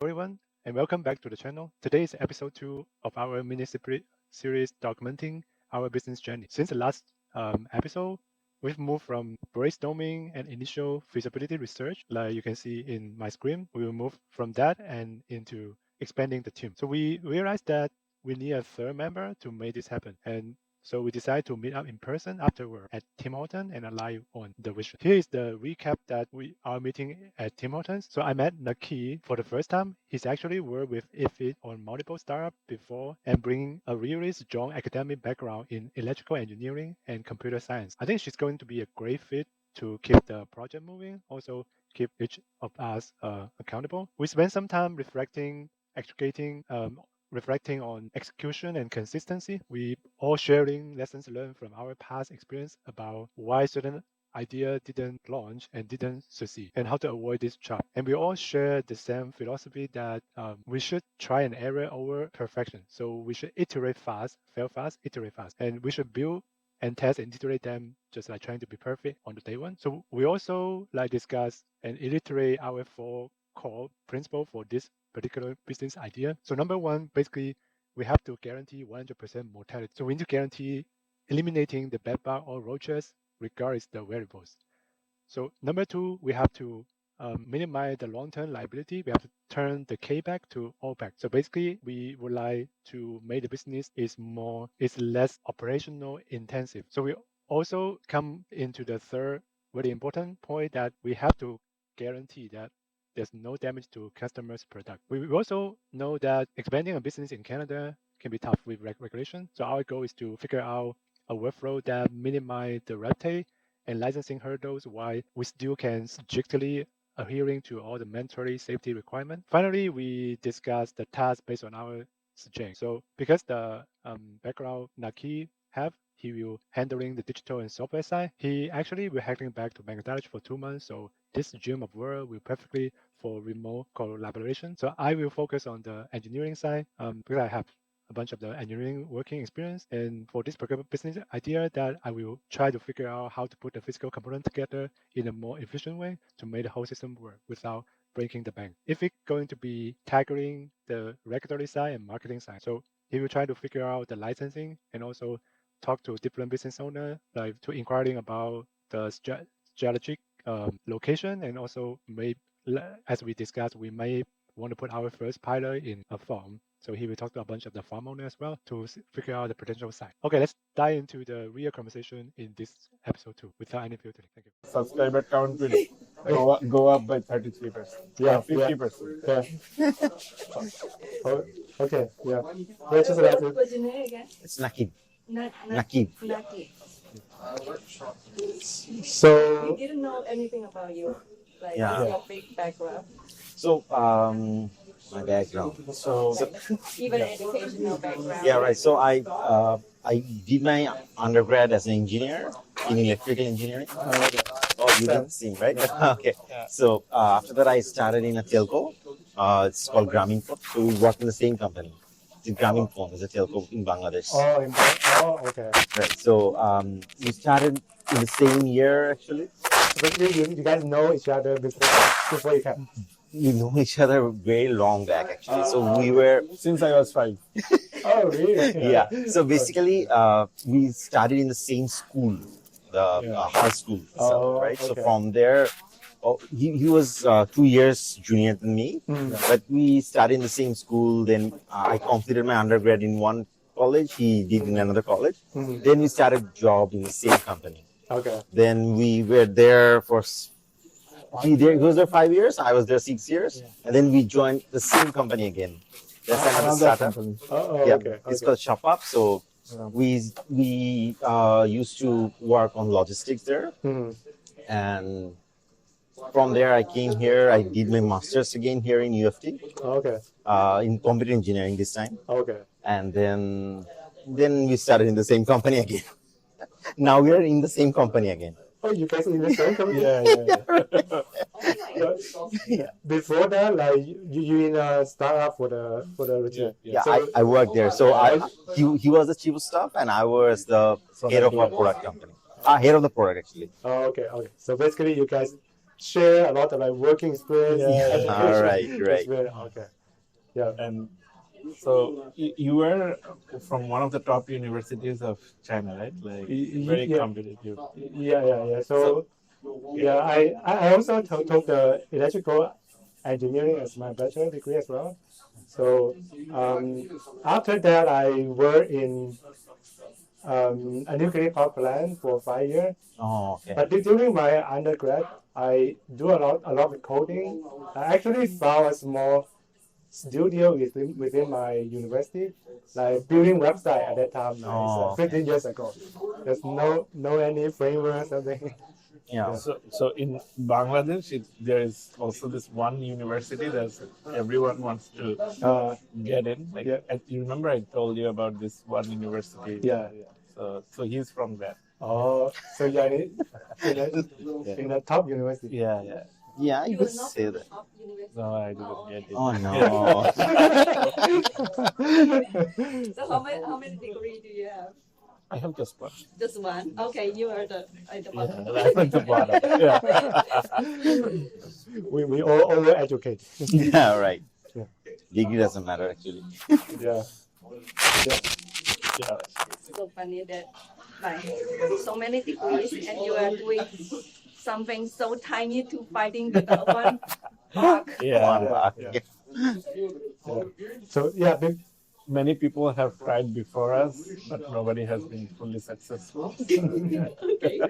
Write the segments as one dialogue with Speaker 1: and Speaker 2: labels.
Speaker 1: everyone, and welcome back to the channel. Today is episode 2 of our series documenting our business journey. Since the last episode, we've moved from brainstorming and initial feasibility research, like you can see in my screen. We will move from that and into expanding the team. So we realized that we need a third member to make this happen. And so we decided to meet up in person afterward at Tim Hortons and align on the vision. Here is the recap that we are meeting at Tim Hortons. So I met Naqib for the first time. He's actually worked with IFIT on multiple startups before and bringing a really strong academic background in electrical engineering and computer science. I think she's going to be a great fit to keep the project moving, also keep each of us accountable. We spent some time extricating reflecting on execution and consistency. We all sharing lessons learned from our past experience about why certain idea didn't launch and didn't succeed and how to avoid this trap. And we all share the same philosophy that we should try and error over perfection. So we should iterate fast, fail fast, iterate fast. And we should build and test and iterate them just like trying to be perfect on the day one. So we also like discuss and iterate our four core principle for this particular business idea. So number one, basically, we have to guarantee 100% mortality. So we need to guarantee eliminating the bad bug or roaches regardless the variables. So number two, we have to minimize the long-term liability. We have to turn the K back to O back. So basically, we would like to make the business is less operational intensive. So we also come into the third very important point that we have to guarantee that there's no damage to customers' product. We also know that expanding a business in Canada can be tough with regulation. So our goal is to figure out a workflow that minimize the red tape and licensing hurdles while we still can strictly adhering to all the mandatory safety requirements. Finally, we discuss the task based on our suggestion. So because the background Naqib have, he will handling the digital and software side. He actually will heading back to Bangladesh for 2 months. So this dream of world will perfectly for remote collaboration. So I will focus on the engineering side because I have a bunch of the engineering working experience. And for this particular business idea that I will try to figure out how to put the physical component together in a more efficient way to make the whole system work without breaking the bank. If it's going to be tackling the regulatory side and marketing side, so he will try to figure out the licensing and also talk to different business owner, like to inquiring about the strategic location and also may, as we discussed, we may want to put our first pilot in a farm. So he will talk to a bunch of the farm owners as well to figure out the potential site. Okay, let's dive into the real conversation in this episode 2 without any filtering. Thank you.
Speaker 2: Subscriber count will go up by 33%.
Speaker 3: Yeah,
Speaker 2: 50%.
Speaker 3: yeah. Oh, okay, yeah. Which is that?
Speaker 4: What's your name again?
Speaker 5: It's Naqib.
Speaker 4: Naqib.
Speaker 3: So,
Speaker 4: We didn't know anything about you, like
Speaker 5: Yeah.
Speaker 4: your big background,
Speaker 5: So, my background.
Speaker 3: so
Speaker 4: even educational background.
Speaker 5: Yeah, right. So I did my undergrad as an engineer in electrical engineering. Oh, you didn't see, right? Okay. So after that, I started in a telco. It's called Grameenphone. So we work in the same company. It's Grameenphone is a telco in Bangladesh.
Speaker 3: okay.
Speaker 5: Right. So we started in the same year actually.
Speaker 3: So basically, you guys know each other before you can.
Speaker 5: We know each other very long back actually. So we were
Speaker 2: Since I was 5.
Speaker 3: Oh, really?
Speaker 5: yeah. So basically, we studied in the same school, the high school itself,
Speaker 3: Oh,
Speaker 5: right? So
Speaker 3: okay.
Speaker 5: from there, he was 2 years junior than me, but we studied in the same school. Then I completed my undergrad in one college. He did in another college. Then we started job in the same company.
Speaker 3: Okay.
Speaker 5: Then we were there for. He was there 5 years. I was there 6 years, and then we joined the same company again. That's another startup.
Speaker 2: company.
Speaker 3: Oh,
Speaker 5: Yeah,
Speaker 3: okay.
Speaker 5: it's called Shop Up. So we used to work on logistics there, and from there I came here. I did my master's again here in UFT
Speaker 3: Okay.
Speaker 5: in computer engineering this time,
Speaker 3: Okay.
Speaker 5: and then we started in the same company again. Now we are in the same company again.
Speaker 3: Oh, you guys in the same company?
Speaker 2: Yeah.
Speaker 3: Before that, like you in a startup for the routine.
Speaker 5: Yeah,
Speaker 3: So-
Speaker 5: I worked there. So he was the chief of staff, and I was the head of our product company. Head of the product actually.
Speaker 3: Oh, okay. So basically, you guys share a lot of like working experience.
Speaker 2: Yeah.
Speaker 3: education
Speaker 5: All right, right.
Speaker 3: experience. Okay. Yeah.
Speaker 2: And so you were from one of the top universities of China, right? Like very
Speaker 3: Yeah.
Speaker 2: competitive.
Speaker 3: Yeah. So yeah, I also took the electrical engineering as my bachelor degree as well. So after that, I worked in a nuclear power plant for 5 years.
Speaker 5: Oh, okay.
Speaker 3: But during my undergrad, I do a lot of coding. I actually found a small studio within my university, like building website at that time. Like,
Speaker 5: Oh,
Speaker 3: 15 years ago. There's no any framework or something.
Speaker 5: Yeah.
Speaker 2: So in Bangladesh, there is also this one university that everyone wants to get in. Like,
Speaker 3: Yeah.
Speaker 2: you remember I told you about this one university?
Speaker 3: Yeah.
Speaker 2: So he's from that.
Speaker 3: Oh, so you're in a top university.
Speaker 2: Yeah.
Speaker 5: Yeah, you
Speaker 4: You
Speaker 5: could
Speaker 4: were not
Speaker 5: say
Speaker 4: from
Speaker 5: that.
Speaker 4: the top university.
Speaker 2: No, I didn't get it.
Speaker 5: Oh no.
Speaker 4: So how many degrees do you have?
Speaker 2: I have just one.
Speaker 4: Just one. Okay, you are at the bottom.
Speaker 2: Yeah, that's at the bottom. Yeah.
Speaker 3: We all overeducate.
Speaker 5: Yeah, right.
Speaker 3: Yeah.
Speaker 5: Degree doesn't matter actually.
Speaker 3: Yeah.
Speaker 2: Yeah.
Speaker 4: So funny that like so many degrees and you are doing something so tiny to fighting with the one mark.
Speaker 2: Yeah.
Speaker 5: Wow.
Speaker 2: Yeah.
Speaker 3: So yeah,
Speaker 2: Many people have tried before us, but nobody has been fully successful.
Speaker 4: Okay.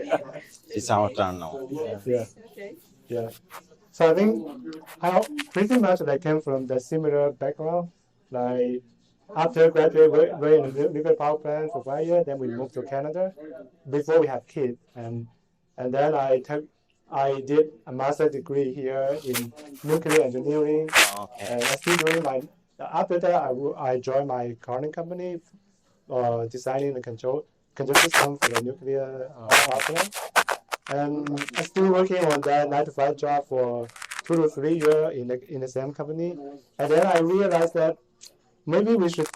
Speaker 5: It's our turn now.
Speaker 3: yeah.
Speaker 4: Okay.
Speaker 3: Yeah. So I think I pretty much like came from the similar background. Like after graduate, we're in a nuclear power plant for 5 years. Then we moved to Canada before we had kids, and then I did a master's degree here in nuclear engineering,
Speaker 5: Okay.
Speaker 3: and I'm still doing my. After that, I joined my current company, designing the control system for the nuclear power plant. And I'm still working on that 9 to 5 job for 2 to 3 years in the same company. And then I realized that maybe we should.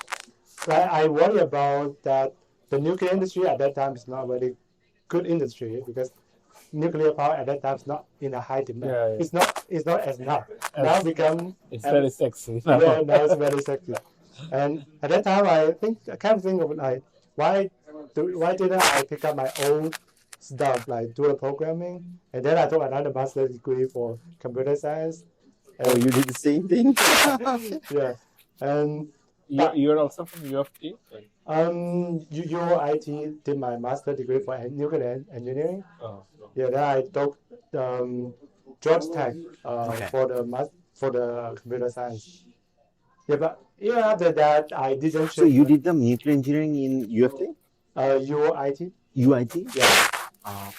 Speaker 3: Like I worry about that the nuclear industry at that time is not very good industry because nuclear power at that time is not in a high demand.
Speaker 2: Yeah.
Speaker 3: It's not as now. Now become
Speaker 2: It's very sexy.
Speaker 3: yeah, now it's very sexy. And at that time, I kind of think of like, why didn't I pick up my own stuff like dual programming? And then I took another master's degree for computer science.
Speaker 5: Oh, you did the same thing?
Speaker 3: Yeah, and
Speaker 2: You're also from U of T?
Speaker 3: UIT did my master's degree for nuclear engineering.
Speaker 2: Oh.
Speaker 3: Yeah, then I took George Tech
Speaker 5: Okay.
Speaker 3: for the computer science. Yeah, but after that I didn't.
Speaker 5: So you did the nuclear engineering in UFT?
Speaker 3: UIT.
Speaker 5: UIT?
Speaker 3: Yeah.
Speaker 5: Uh,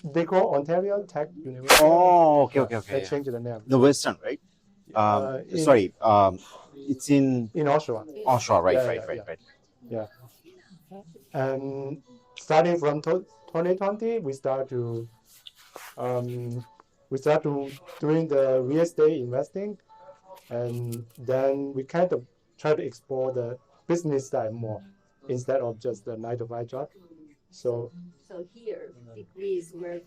Speaker 3: They call Ontario Tech University.
Speaker 5: oh, okay.
Speaker 3: They changed the name.
Speaker 5: The Western, right? Sorry. It's in
Speaker 3: In Oshawa.
Speaker 5: offshore, right?
Speaker 3: Yeah,
Speaker 5: Right.
Speaker 3: Yeah. And starting from 2020, we start to doing the real estate investing, and then we kind of try to explore the business side more instead of just the 9 to 5 job. So
Speaker 4: So here degrees were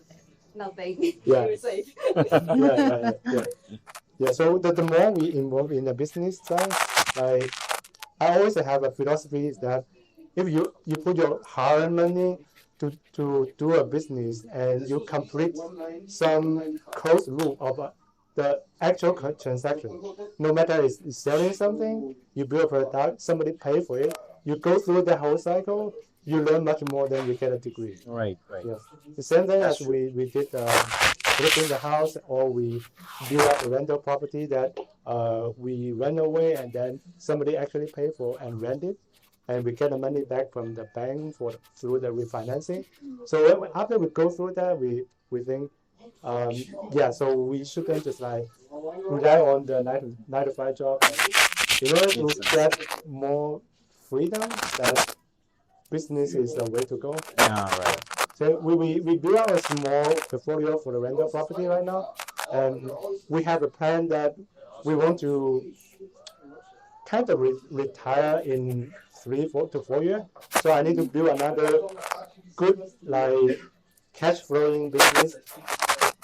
Speaker 4: nothing.
Speaker 3: Yeah.
Speaker 4: You say.
Speaker 3: yeah. So the more we involve in the business side, like I always have a philosophy is that if you put your hard money to do a business and you complete some closed loop of the actual transaction, no matter it's selling something, you build a product, somebody pay for it, you go through the whole cycle, you learn much more than you get a degree.
Speaker 5: Right.
Speaker 3: Yeah. The same thing as we did flipping the house, or we build up a rental property that we rent away and then somebody actually pay for and rent it, and we get the money back from the bank through the refinancing. So after we go through that, we think, so we shouldn't just like rely on the 9 to 5 job. In order to get more freedom, that business is the way to go.
Speaker 5: Yeah, right.
Speaker 3: So we build out a small portfolio for the rental property right now, and we have a plan that we want to kind of retire in 3 to 4 years. So I need to build another good like cash flowing business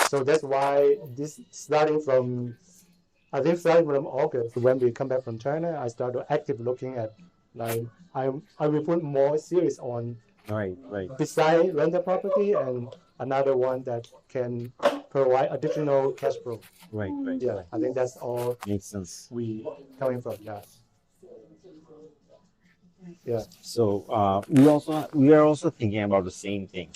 Speaker 3: So that's why this starting from August, when we come back from China, I started active looking at like I will put more series on
Speaker 5: Right.
Speaker 3: beside rental property and another one that can provide additional cash flow.
Speaker 5: Right.
Speaker 3: Yeah, I think that's all
Speaker 5: Makes sense.
Speaker 3: we coming from. Yeah. Yeah.
Speaker 5: So we are also thinking about the same thing.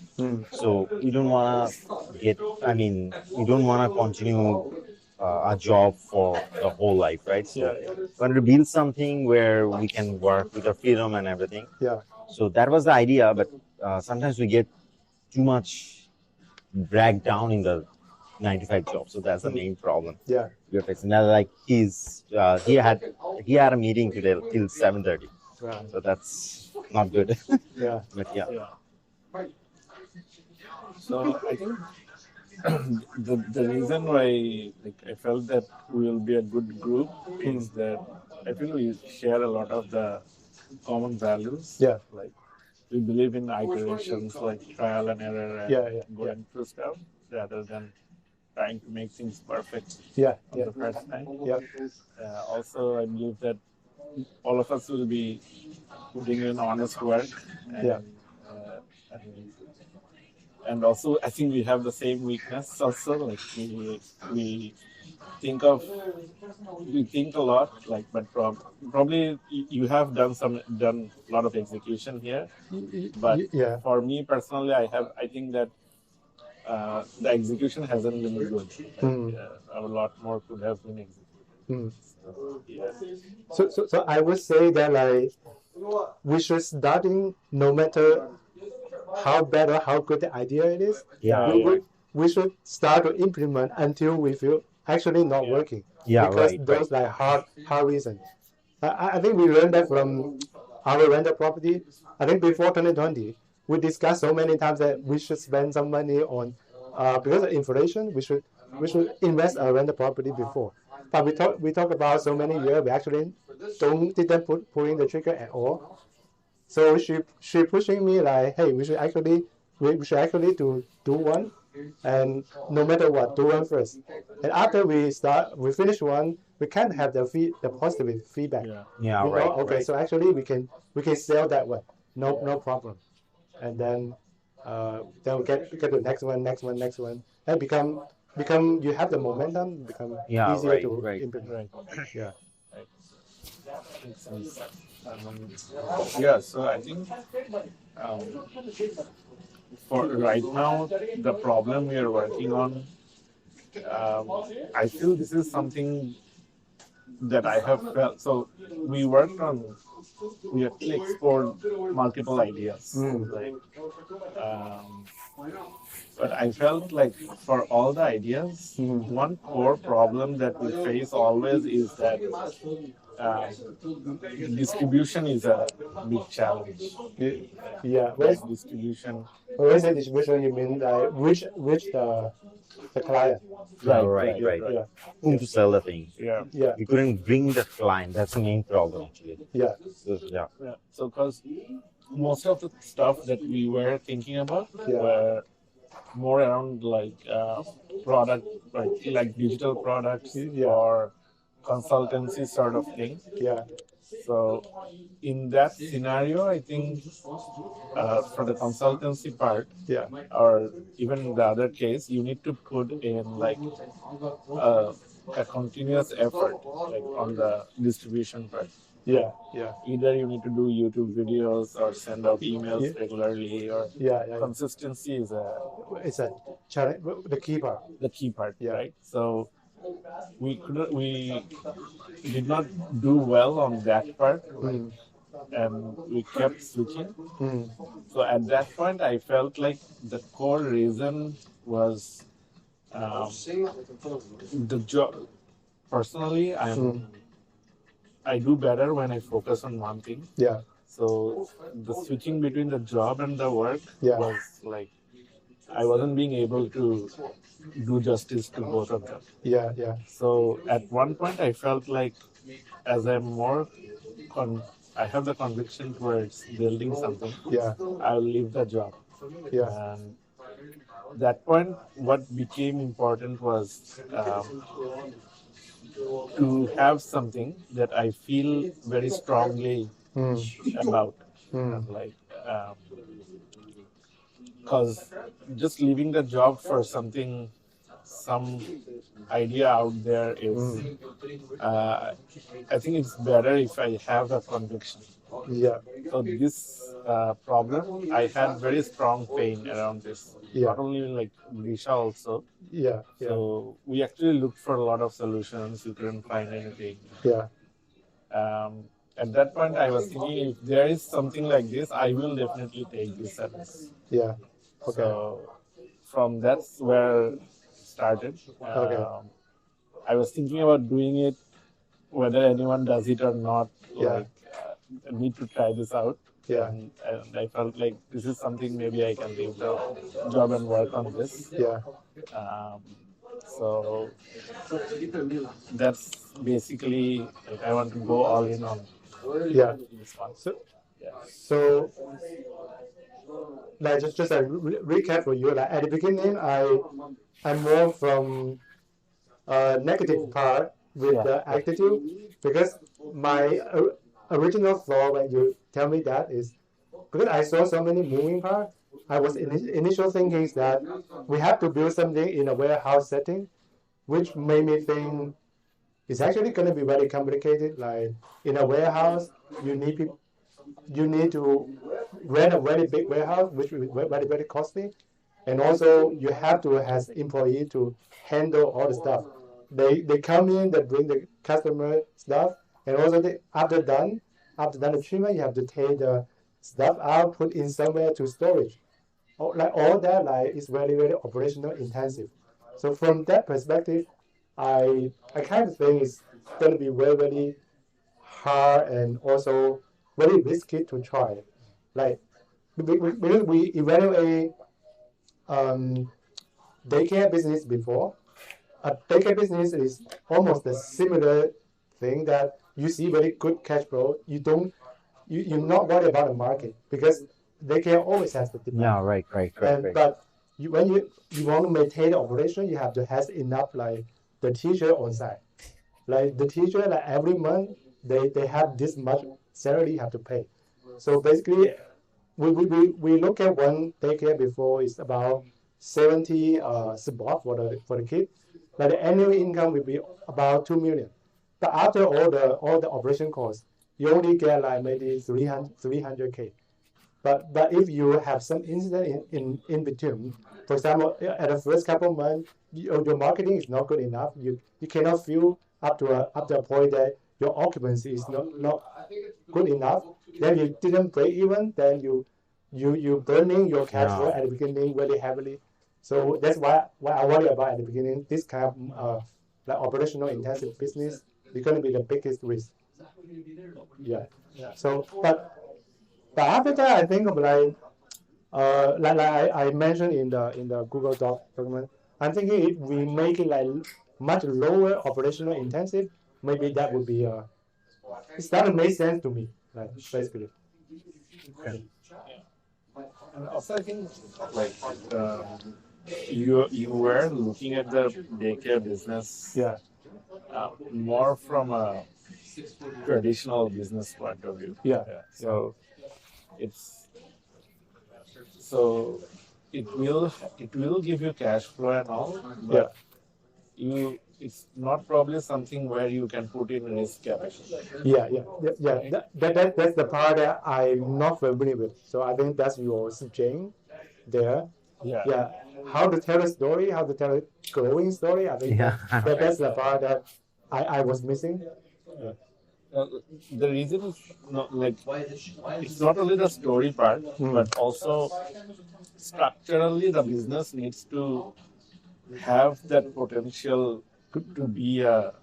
Speaker 5: So we don't want to get. I mean, we don't want to continue a job for the whole life, right? So we want to build something where we can work with our freedom and everything.
Speaker 3: Yeah.
Speaker 5: So that was the idea, but sometimes we get too much dragged down in the 9 to 5 job. So that's the main problem.
Speaker 3: Yeah.
Speaker 5: We're facing. Now, like he had a meeting today till 7:30.
Speaker 3: Right.
Speaker 5: So that's not good.
Speaker 3: Yeah.
Speaker 5: But yeah.
Speaker 2: So I think the reason why I felt that we will be a good group is that I feel we share a lot of the common values.
Speaker 3: Yeah.
Speaker 2: Like we believe in iterations, like trial and error, and going through stuff rather than trying to make things perfect the first time.
Speaker 3: Yeah.
Speaker 2: Also, I believe that all of us will be putting in honest work. And also, I think we have the same weakness. Also, like we think a lot. Like, but probably you have done a lot of execution here. But for me personally, I think that the execution hasn't been good. A lot more could have been executed.
Speaker 3: So I would say that like we should starting no matter how bad or how good the idea it is. We should start to implement until we feel actually not working. Because those like hard reasons. I think we learned that from our rental property. I think before 2020, we discussed so many times that we should spend some money on because of inflation. We should invest our rental property before. But we talk about so many years. We actually didn't pulling the trigger at all. So she pushing me like, hey, we should actually do one, and no matter what, do one first. And after we finish one, we can have the positive feedback. Okay, so actually we can sell that one, no problem. And then we get the next one, and become you have the momentum, become easier to implement. Yeah.
Speaker 2: So I think for right now, the problem we are working on, I feel this is something that I have felt. So we actually explored multiple ideas. But I felt like for all the ideas, one core problem that we face always is that distribution is a big challenge. Distribution.
Speaker 3: When you say distribution, you mean like which the client?
Speaker 5: Right. Whom to sell the thing.
Speaker 2: Yeah.
Speaker 5: We couldn't bring the client. That's the main problem, actually.
Speaker 2: So, because most of the stuff that we were thinking about were more around like product, like digital products or consultancy sort of thing. So in that scenario, I think for the consultancy part, or even the other case, you need to put in like a continuous effort, like on the distribution part. Either you need to do YouTube videos or send out emails regularly, or consistency is
Speaker 3: a challenge. The key part.
Speaker 2: The key part, right? So we did not do well on that part, and we kept switching. So at that point, I felt like the core reason was the job. Personally, I do better when I focus on one thing. So the switching between the job and the work was like I wasn't being able to do justice to both of them. So at one point I felt like as I'm more I have the conviction towards building something, I'll leave the job. that point, what became important was to have something that I feel very strongly about, and like, because just leaving the job for something, some idea out there is, I think it's better if I have a conviction.
Speaker 3: Yeah.
Speaker 2: So this problem, I had very strong pain around this.
Speaker 3: Yeah.
Speaker 2: Not only like Grisha also.
Speaker 3: Yeah. Yeah.
Speaker 2: So we actually looked for a lot of solutions. We couldn't find anything.
Speaker 3: Yeah.
Speaker 2: At that point, I was thinking, if there is something like this, I will definitely take this service.
Speaker 3: Yeah. Okay.
Speaker 2: So from that's where it started.
Speaker 3: Okay.
Speaker 2: I was thinking about doing it, whether anyone does it or not.
Speaker 3: Yeah.
Speaker 2: Like, I need to try this out.
Speaker 3: Yeah.
Speaker 2: And I felt like this is something maybe I can leave the job and work on this.
Speaker 3: Yeah.
Speaker 2: So that's basically, like, I want to go all in on
Speaker 3: Yeah.
Speaker 2: this one.
Speaker 3: So, like, just a recap for you. Like at the beginning, I'm more from negative part with the attitude, because my original thought when you tell me that is because I saw so many moving parts. I was initial thinking is that we have to build something in a warehouse setting, which made me think it's actually going to be very complicated. Like in a warehouse, you need to rent a very big warehouse, which is very, very costly. And also you have to have employees to handle all the stuff. They come in, they bring the customer stuff, and also after done the treatment, you have to take the stuff out, put in somewhere to storage. All that is very, very operational intensive. So from that perspective, I kind of think it's going to be very, very hard and also very risky to try. Like because we evaluate daycare business before. A daycare business is almost a similar thing that you see very good cash flow. You're not worried about the market because daycare always has the demand.
Speaker 5: Yeah, right.
Speaker 3: But when you want to maintain the operation, you have to have enough like the teacher on site. Like the teacher, like every month they have this much salary you have to pay. So basically, we look at one daycare before is about 70 support for the kid. But the annual income will be about 2 million. But after all the operation costs, you only get like maybe 300K. But if you have some incident in between, for example, at the first couple of months, your marketing is not good enough. You cannot fill up to a point that your occupancy is not good enough. Then you didn't break even. Then you burning your cash flow at the beginning very heavily. So that's why I worry about at the beginning. This kind of like operational intensive business is going to be the biggest risk. Yeah. So but after that, I think of like I mentioned in the Google document, I'm thinking if we make it like much lower operational intensive, maybe that would be it doesn't make sense to me. Like basically.
Speaker 2: Okay. And also, I think like you were looking at the daycare business, more from a traditional business point of view. So it will give you cash flow and all, but it's not probably something where you can put in risk capital.
Speaker 3: That's the part that I'm not familiar with. So I think that's your strength there. How to tell a story, how to tell a growing story. I think that's the part that I was missing.
Speaker 2: The reason is not like it's not only the story part, but also structurally the business needs to have that potential to be a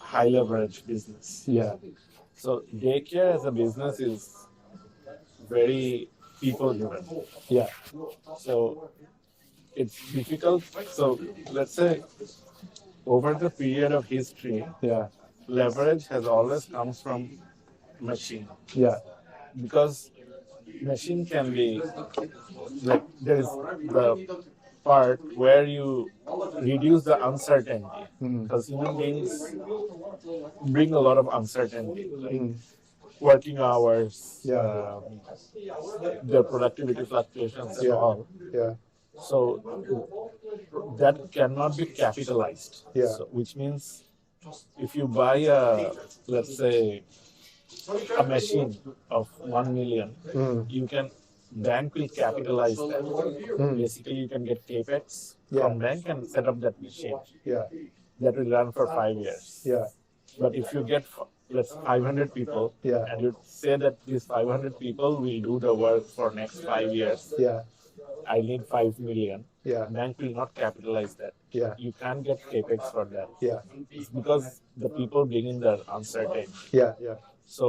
Speaker 2: high leverage business. So daycare as a business is very people driven. So it's difficult. So let's say over the period of history, leverage has always come from machine. Because machine can be like there is the part where you reduce the uncertainty,
Speaker 3: Mm.
Speaker 2: because human beings bring a lot of uncertainty, like
Speaker 3: Mm.
Speaker 2: working hours,
Speaker 3: Yeah.
Speaker 2: their productivity fluctuations, and
Speaker 3: Yeah.
Speaker 2: all.
Speaker 3: Yeah.
Speaker 2: So that cannot be capitalized.
Speaker 3: Yeah.
Speaker 2: So, which means if you buy let's say, a machine of 1 million,
Speaker 3: Mm.
Speaker 2: you can bank will capitalize that.
Speaker 3: Mm.
Speaker 2: Basically, you can get capex
Speaker 3: Yeah.
Speaker 2: from bank and set up that machine
Speaker 3: Yeah.
Speaker 2: that will run for 5 years.
Speaker 3: Yeah.
Speaker 2: But if you get let's 500 people,
Speaker 3: Yeah.
Speaker 2: and you say that these 500 people will do the work for next 5 years,
Speaker 3: Yeah.
Speaker 2: I need 5 million.
Speaker 3: Yeah.
Speaker 2: Bank will not capitalize that.
Speaker 3: Yeah.
Speaker 2: You can't get capex for that.
Speaker 3: Yeah.
Speaker 2: It's because the people bring in the uncertainty.
Speaker 3: Yeah. Yeah.
Speaker 2: So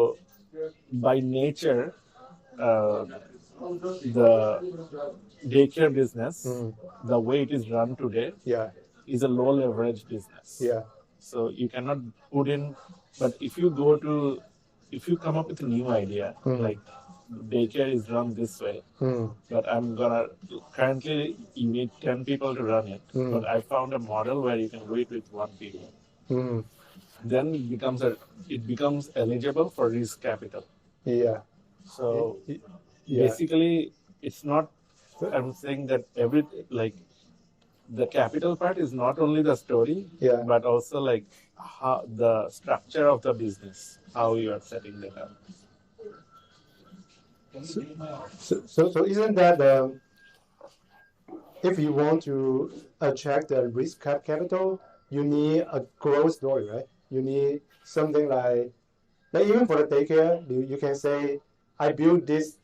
Speaker 2: by nature, the daycare business,
Speaker 3: Mm.
Speaker 2: the way it is run today,
Speaker 3: Yeah.
Speaker 2: is a low leverage business.
Speaker 3: Yeah.
Speaker 2: So you cannot put in, but if you come up with a new idea,
Speaker 3: Mm.
Speaker 2: like daycare is run this way,
Speaker 3: Mm.
Speaker 2: but currently you need 10 people to run it,
Speaker 3: Mm.
Speaker 2: but I found a model where you can do it with 1 people.
Speaker 3: Mm.
Speaker 2: Then it becomes eligible for risk capital.
Speaker 3: Yeah.
Speaker 2: So
Speaker 3: Yeah.
Speaker 2: basically, it's not. I'm saying that the capital part is not only the story,
Speaker 3: Yeah.
Speaker 2: but also like how the structure of the business, how you are setting that up.
Speaker 3: So isn't that if you want to attract the risk capital, you need a growth story, right? You need something like even for the daycare, you can say, I built this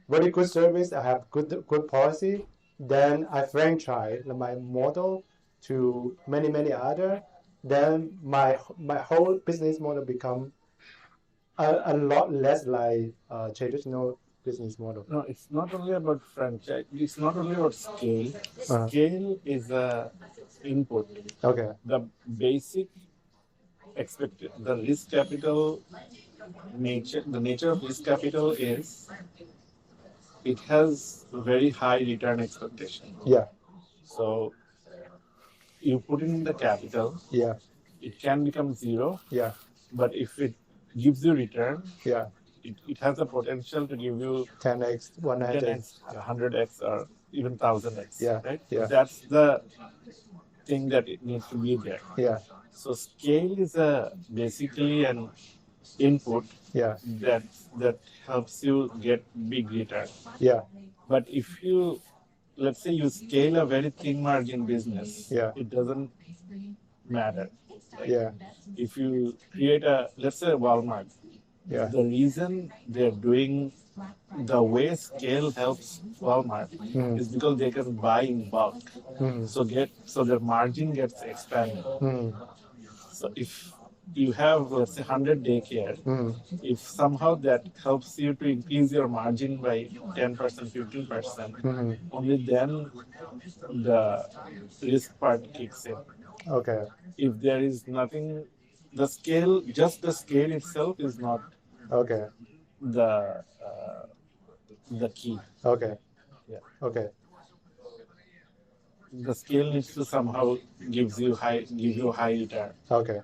Speaker 3: very good service, I have good policy, then I franchise my model to many other, then my whole business model become a lot less like traditional business model.
Speaker 2: No, it's not only about franchise. It's not only about scale.
Speaker 3: Uh-huh.
Speaker 2: Scale is a input.
Speaker 3: Okay.
Speaker 2: The basic the risk capital the nature of risk capital is it has very high return expectation.
Speaker 3: Yeah.
Speaker 2: So you put in the capital,
Speaker 3: Yeah.
Speaker 2: it can become zero,
Speaker 3: Yeah.
Speaker 2: but if it gives you return,
Speaker 3: Yeah.
Speaker 2: it has the potential to give you
Speaker 3: 10x, 100x.
Speaker 2: 10x, 100x, or even 1000x.
Speaker 3: Yeah,
Speaker 2: Right?
Speaker 3: yeah.
Speaker 2: That's the thing that it needs to be there.
Speaker 3: Yeah.
Speaker 2: So scale is basically an input
Speaker 3: Yeah.
Speaker 2: that helps you get big return.
Speaker 3: Yeah.
Speaker 2: But if you, let's say you scale a very thin margin business,
Speaker 3: Yeah.
Speaker 2: it doesn't matter. Like,
Speaker 3: Yeah.
Speaker 2: if you create let's say Walmart,
Speaker 3: Yeah.
Speaker 2: the reason they're doing the way scale helps Walmart
Speaker 3: Mm.
Speaker 2: is because they can buy in bulk.
Speaker 3: Mm.
Speaker 2: So their margin gets expanded.
Speaker 3: Mm.
Speaker 2: So if you have, let's say, 100 daycare,
Speaker 3: Mm.
Speaker 2: if somehow that helps you to increase your margin by 10%, 15%,
Speaker 3: Mm.
Speaker 2: only then the risk part kicks in.
Speaker 3: Okay.
Speaker 2: If there is nothing, just the scale itself is not
Speaker 3: Okay.
Speaker 2: the key.
Speaker 3: Okay.
Speaker 2: Yeah.
Speaker 3: Okay.
Speaker 2: The scale needs to somehow give you high return,
Speaker 3: Okay.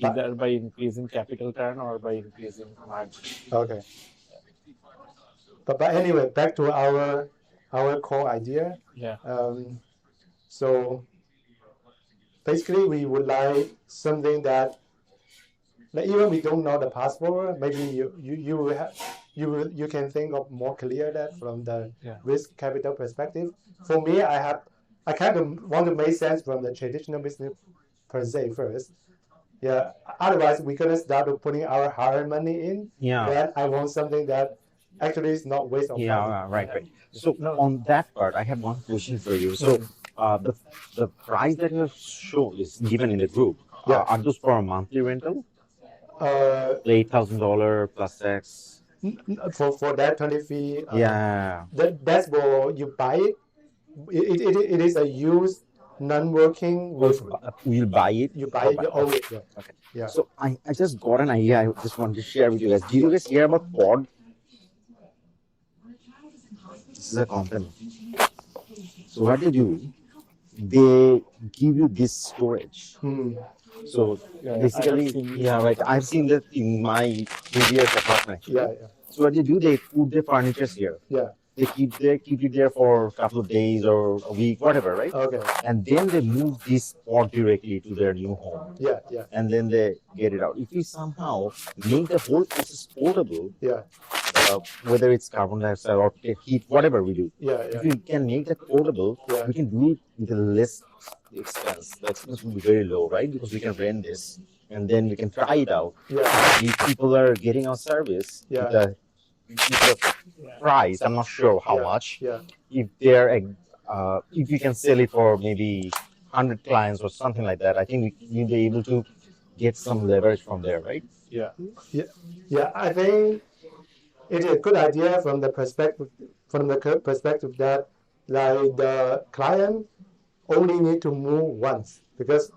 Speaker 2: either by increasing capital turn or by increasing margin.
Speaker 3: Okay. But anyway, back to our core idea.
Speaker 2: Yeah.
Speaker 3: So basically, we would like something that even we don't know the password. Maybe you can think of more clear that from the
Speaker 2: Yeah.
Speaker 3: risk capital perspective. For me, I kind of want to make sense from the traditional business per se first. Yeah. Otherwise, we're gonna start putting our hard money in.
Speaker 5: Yeah.
Speaker 3: Then I want something that actually is not waste of money.
Speaker 5: Yeah, right. So on that part, I have one question for you. So the price that you show is given in the group.
Speaker 3: Yeah.
Speaker 5: Are those for a monthly rental? $8,000 plus tax.
Speaker 3: For that 20 fee.
Speaker 5: Yeah.
Speaker 3: That's where you buy it. It is a used non-working.
Speaker 5: We'll buy it.
Speaker 3: You buy it. You own it. Yeah.
Speaker 5: Okay.
Speaker 3: Yeah.
Speaker 5: So I just got an idea. I just wanted to share with you guys. Did you guys hear about Pod? This is a company. So what they do, they give you this storage. So basically, right. I've seen that in my previous apartment. So what they do, they put their furniture here. They keep it there for a couple of days or a week, whatever, right?
Speaker 3: Okay.
Speaker 5: And then they move this pot directly to their new home. And then they get it out. If we somehow make the whole process portable, whether it's carbon dioxide or heat, whatever we do, if we can make that portable, we can do it with a less expense. The expense will be very low, right? Because we can rent this and then we can try it out. If people are getting our service with a price, I'm not sure how much. If they're if we can sell it for maybe 100 clients or something like that, I think we'll be able to get some leverage from there, right?
Speaker 3: I think it is a good idea from the perspective that like the client only need to move once, because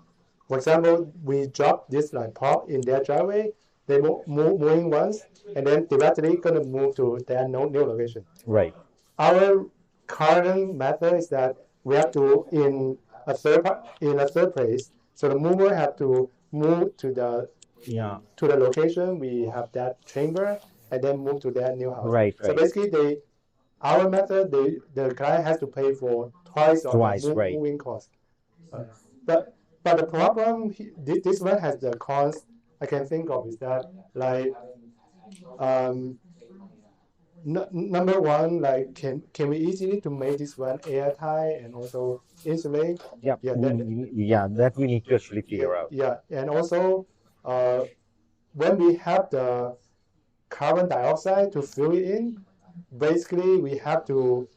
Speaker 3: for example we drop this like pot in their driveway, they moving once and then directly gonna move to their new location.
Speaker 5: Right.
Speaker 3: Our current method is that we have to in a third place, so the mover have to move to the location. We have that chamber and then move to their new house.
Speaker 5: Right.
Speaker 3: So basically, our method, the client has to pay for twice of moving cost. But the problem, this one has the cons I can think of is that like number one, like can we easily to make this one airtight and also insulate?
Speaker 5: That we need to actually figure out.
Speaker 3: And also when we have the carbon dioxide to fill it in, basically we have to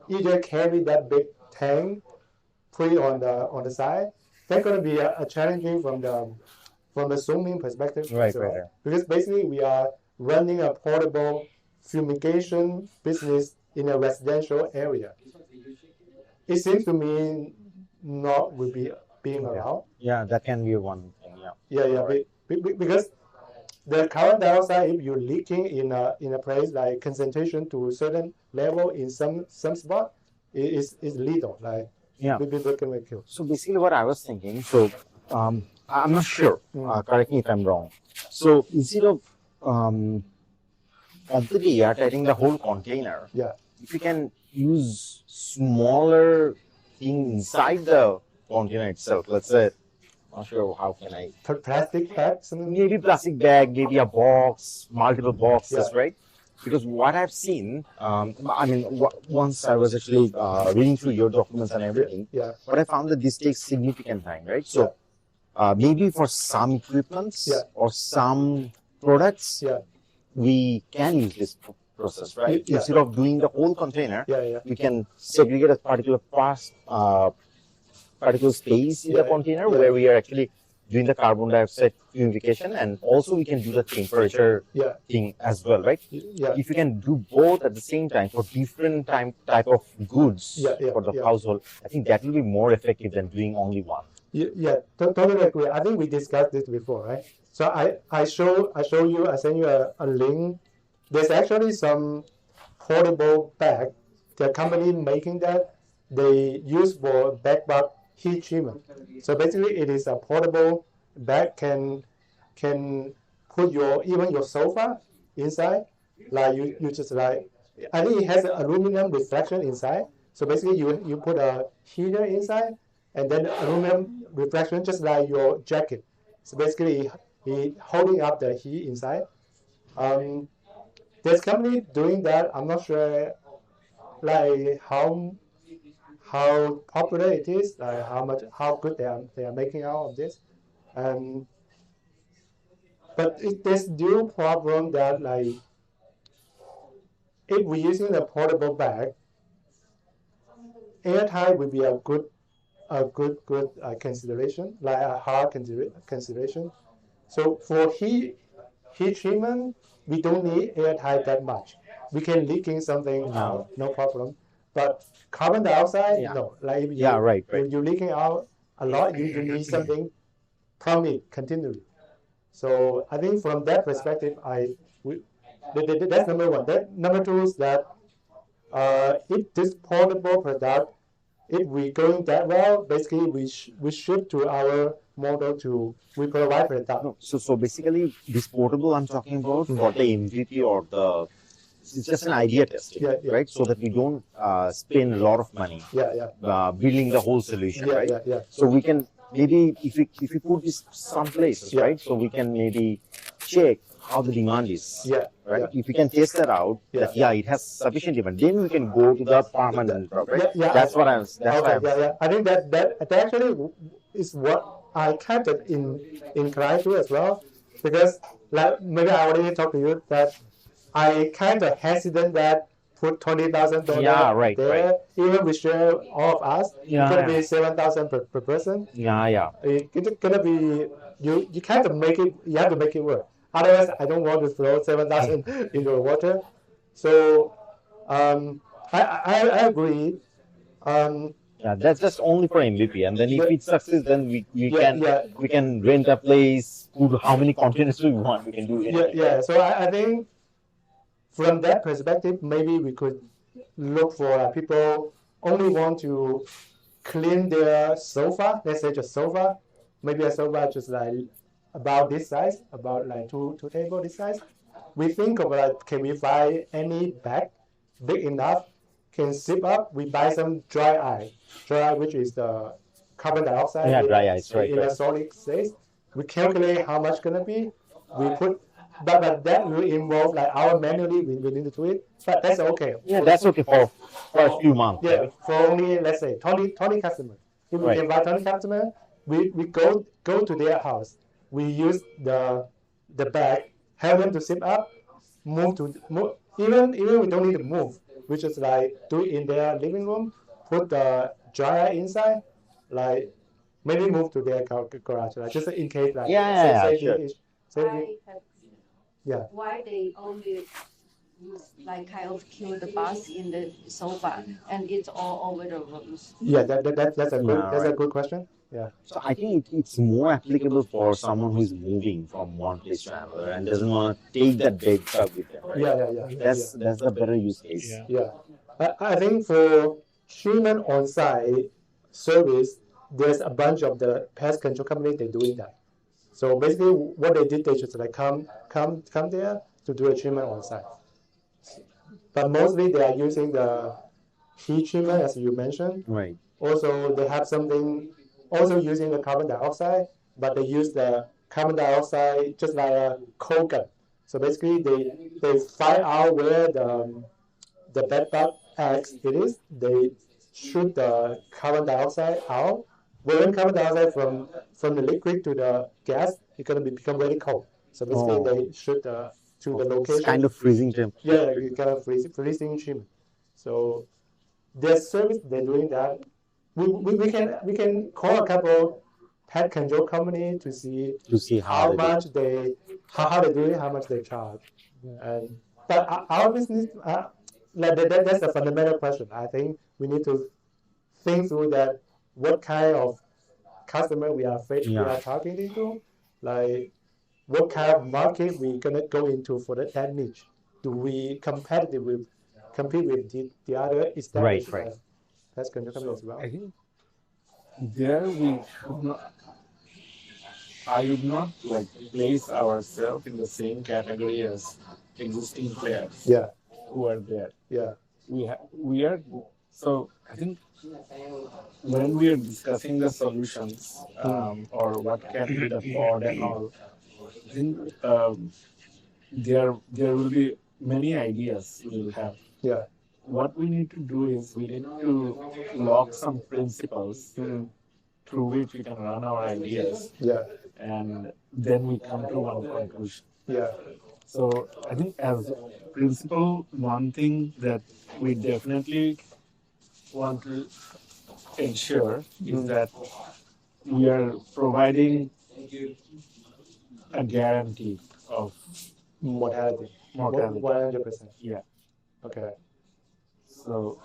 Speaker 3: either carry that big tank, put it on the side. That's going to be a challenging from the zooming perspective.
Speaker 5: Right.
Speaker 3: Because basically we are running a portable fumigation business in a residential area. It seems to me not will be being allowed.
Speaker 5: That can be one thing.
Speaker 3: Because the carbon dioxide, if you're leaking in a place like concentration to a certain level in some spot, is lethal. Like people can be killed.
Speaker 5: So basically, what I was thinking. So I'm not sure. Correct me if I'm wrong. So instead of completely airtightening the whole container, if you can use smaller thing inside the container itself, let's say. Not sure how can I.
Speaker 3: Plastic bag?
Speaker 5: Maybe plastic bag, maybe a box, multiple boxes, right? Because what I've seen, once I was actually reading through your documents and everything, but I found that this takes significant time, right? So maybe for some equipments or some products, we can use this process, right? Instead of doing the whole container, we can segregate a particular particular space in the container where we are actually doing the carbon dioxide purification, and also we can do the temperature thing as well, right? If you can do both at the same time for different type of goods for the household, I think that will be more effective than doing only one.
Speaker 3: Totally agree. I think we discussed this before, right? So I send you a link. There's actually some portable bag. The company making that they use for backpack heat treatment. So basically, it is a portable bag. Can put even your sofa inside. Like you just like, I think it has an aluminum reflection inside. So basically, you put a heater inside, and then aluminum reflection just like your jacket. So basically, he holding up the heat inside. There's company doing that. I'm not sure, like how popular it is, like how good they are making out of this. But there's still problem that like if we're using a portable bag, airtight would be a good consideration, like a hard consideration. So for heat treatment, we don't need airtight that much. We can leak in something out, no problem. But carbon dioxide, no. Like if you're leaking out a lot, you need something from it continually. So I think from that perspective, that's number one. Number two is that if this portable product if we going that well, basically we shift to our model to we provide for the top.
Speaker 5: No, so basically, this portable I'm talking about for the MVP or the it's just an idea testing,
Speaker 3: Yeah.
Speaker 5: right? So that we don't spend a lot of money building the whole solution, right?
Speaker 3: Yeah.
Speaker 5: So we can maybe if we put this some places, right? So we can maybe check how the demand is, right? If we can test that out, that it has sufficient demand, then we can go to the permanent, right? That's what I'm.
Speaker 3: I think that actually is what I kind of inclined to as well, because like maybe I already talked to you that I kind of hesitant that put $20,000
Speaker 5: Yeah, right,
Speaker 3: there.
Speaker 5: right.
Speaker 3: Even we share all of us, it's gonna be 7,000 per person.
Speaker 5: Yeah.
Speaker 3: It's gonna be you kind of make it. You have to make it work. Otherwise, I don't want to throw 7,000 into the water. So I agree.
Speaker 5: Yeah, that's just only for MVP, and then if it succeeds, then we can rent a place, put how many containers we want, we can do it.
Speaker 3: Yeah. So I think from that perspective, maybe we could look for people only want to clean their sofa. Let's say just sofa, maybe a sofa just like about this size, about like two table this size. We think of like, can we buy any bag big enough can zip up? We buy some dry ice, which is the carbon dioxide
Speaker 5: dry ice, right,
Speaker 3: in a solid state. We calculate how much gonna be. We put, but that will involve like our manually we need to do it. But that's okay.
Speaker 5: Yeah, that's okay for a few months.
Speaker 3: Yeah, for only let's say 20 customers. If we can buy 20 customers, we go to their house. We use the bag, help them to zip up, move. Even we don't need to move. We just like do it in their living room, put the dryer inside, like maybe move to their garage, like just in case like safety.
Speaker 4: Why they only use like kind of kill the bus in the sofa and it's all over the rooms?
Speaker 3: Yeah, that's a good question. Yeah.
Speaker 5: So I think it's more applicable for someone who's moving from one place to another and doesn't want to take that big truck with them. Right?
Speaker 3: Yeah.
Speaker 5: That's the better use case.
Speaker 3: Yeah. I think for human on-site service, there's a bunch of the pest control companies they're doing that. So basically, what they did, they just like come there to do a treatment on site. But mostly they are using the heat treatment, as you mentioned.
Speaker 5: Right.
Speaker 3: Also, they have something also using the carbon dioxide, but they use the carbon dioxide just like a cold gun. So basically, they find out where the bed bug eggs it is. They shoot the carbon dioxide out. When carbon dioxide from the liquid to the gas, it's gonna become very cold. So basically, they shoot to the location.
Speaker 5: It's kind of freezing temperature.
Speaker 3: Yeah, it's kind of freezing treatment. So their service, they're doing that. We can call a couple pet control company to see how much how they do it, how much they charge. And but our business, that's a fundamental question. I think we need to think through that. What kind of customer we are targeting to, like what kind of market we gonna go into for that niche? Do we compete with the other established pest control company as well?
Speaker 2: I think there we should not. I would not like place ourselves in the same category as existing players.
Speaker 3: Yeah.
Speaker 2: Who are there?
Speaker 3: Yeah.
Speaker 2: We are. So I think when we are discussing the solutions or what can be the pod and all, I think there will be many ideas we will have.
Speaker 3: Yeah.
Speaker 2: What we need to do is we need to lock some principles through which we can run our ideas.
Speaker 3: Yeah.
Speaker 2: And then we come to one conclusion.
Speaker 3: Yeah.
Speaker 2: So I think as principle, one thing that we definitely want to ensure is that we are providing a guarantee of
Speaker 3: mortality. 100%.
Speaker 2: Yeah.
Speaker 3: Okay.
Speaker 2: So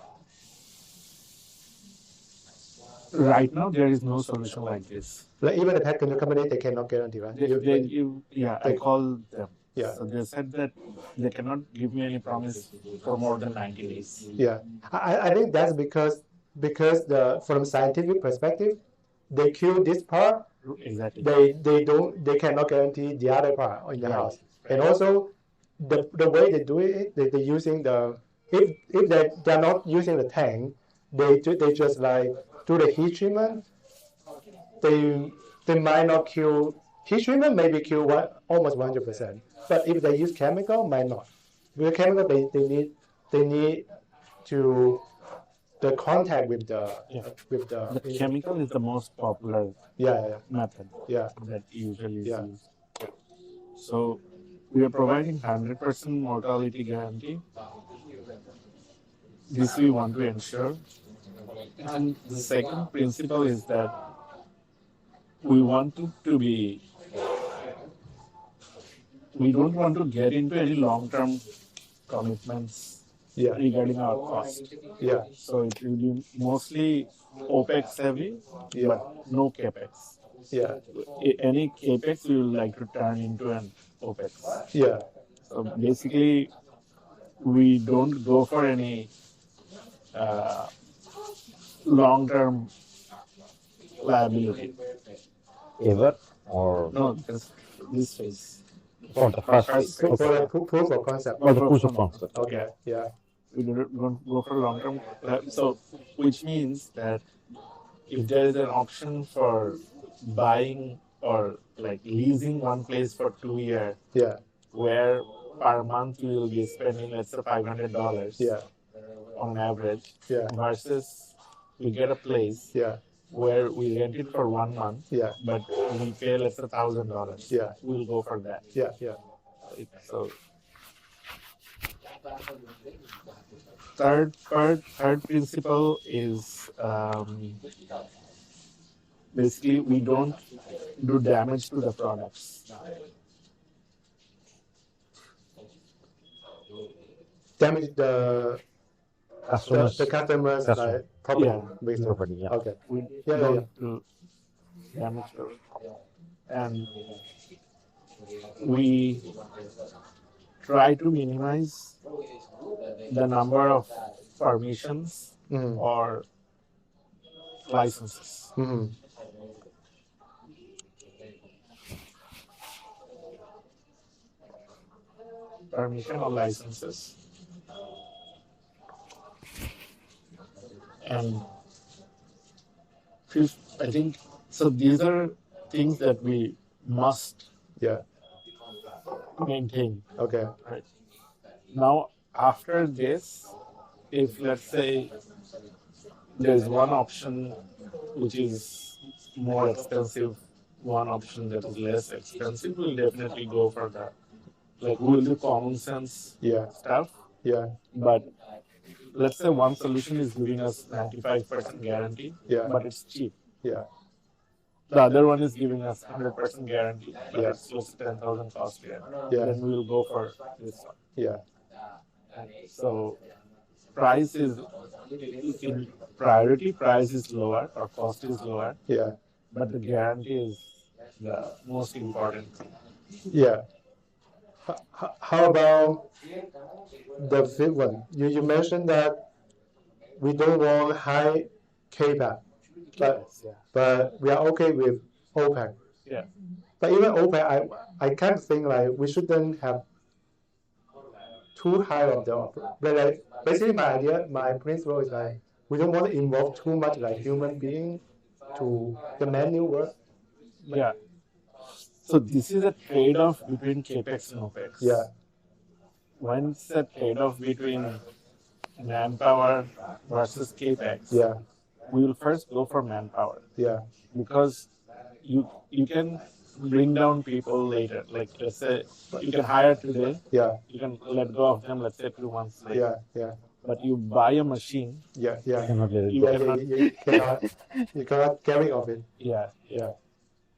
Speaker 2: right now there is no solution like this.
Speaker 3: Like even the pet control company, they cannot guarantee, right?
Speaker 2: I called them.
Speaker 3: Yeah.
Speaker 2: So they said that they cannot give me any promise for more than 90 days.
Speaker 3: Yeah. I think that's because because from scientific perspective, they kill this part,
Speaker 2: Exactly.
Speaker 3: they cannot guarantee the other part in the house. And also the way they do it, they're using if they're not using the tank, they just like do the heat treatment. They might not kill heat treatment, maybe kill almost 100%. But if they use chemical, might not. With chemical, they need to the contact with
Speaker 2: the chemical is the most popular method that usually is used. So we are providing 100% mortality guarantee. This we want to ensure. And the second principle is that we want it to be, we don't want to get into any long-term commitments regarding our cost. So it will be mostly OPEX heavy, but no CAPEX. Any CAPEX we would like to turn into an OPEX. So basically, we don't go for any long-term liability.
Speaker 5: Ever or
Speaker 2: No, this phase.
Speaker 5: for the first phase?
Speaker 3: For the proof of concept.
Speaker 5: For the proof of concept.
Speaker 3: Okay.
Speaker 2: We don't go for long-term. So, which means that if there is an option for buying or like leasing one place for 2 years, where per month we will be spending let's say $500 on average, versus we get a place where we rent it for 1 month, but we pay let's say $1,000. We'll go for that. So third principle is basically we don't do damage to the products.
Speaker 3: Damage the
Speaker 5: Customers.
Speaker 3: customers
Speaker 5: Customer.
Speaker 3: like property.
Speaker 2: Yeah.
Speaker 3: basically.
Speaker 5: Property, yeah.
Speaker 3: Okay.
Speaker 2: We
Speaker 3: Yeah,
Speaker 2: don't do damage to it. And we try to minimize the number of permissions or licenses. Permission or licenses. And fifth, I think, so these are things that we must maintain.
Speaker 3: Okay.
Speaker 2: Right. Now, after this, if let's say there's one option which is more expensive, one option that is less expensive, we'll definitely go for that. Like we'll do common sense stuff. But let's say one solution is giving us 95% guarantee, but it's cheap. The other one is giving us 100% guarantee, but it's just 10,000 cost here. Then we will go for this one. So price is in priority. Price is lower or cost is lower. But the guarantee is the most important thing.
Speaker 3: How about the fifth one? You mentioned that we don't want high CAPEX, but we are okay with OPEX. But even OPEX, I kind of think like we shouldn't have too high of the. But like basically my principle is like we don't want to involve too much like human being to the manual work.
Speaker 2: So this is a trade-off between CAPEX and OPEX. When it's a trade-off between manpower versus CAPEX, we will first go for manpower. Because you can bring down people later. Like let's say you can hire today, you can let go of them let's say 2 months later. But you buy a machine,
Speaker 3: you
Speaker 5: Cannot let it
Speaker 3: cannot you cannot get rid of it.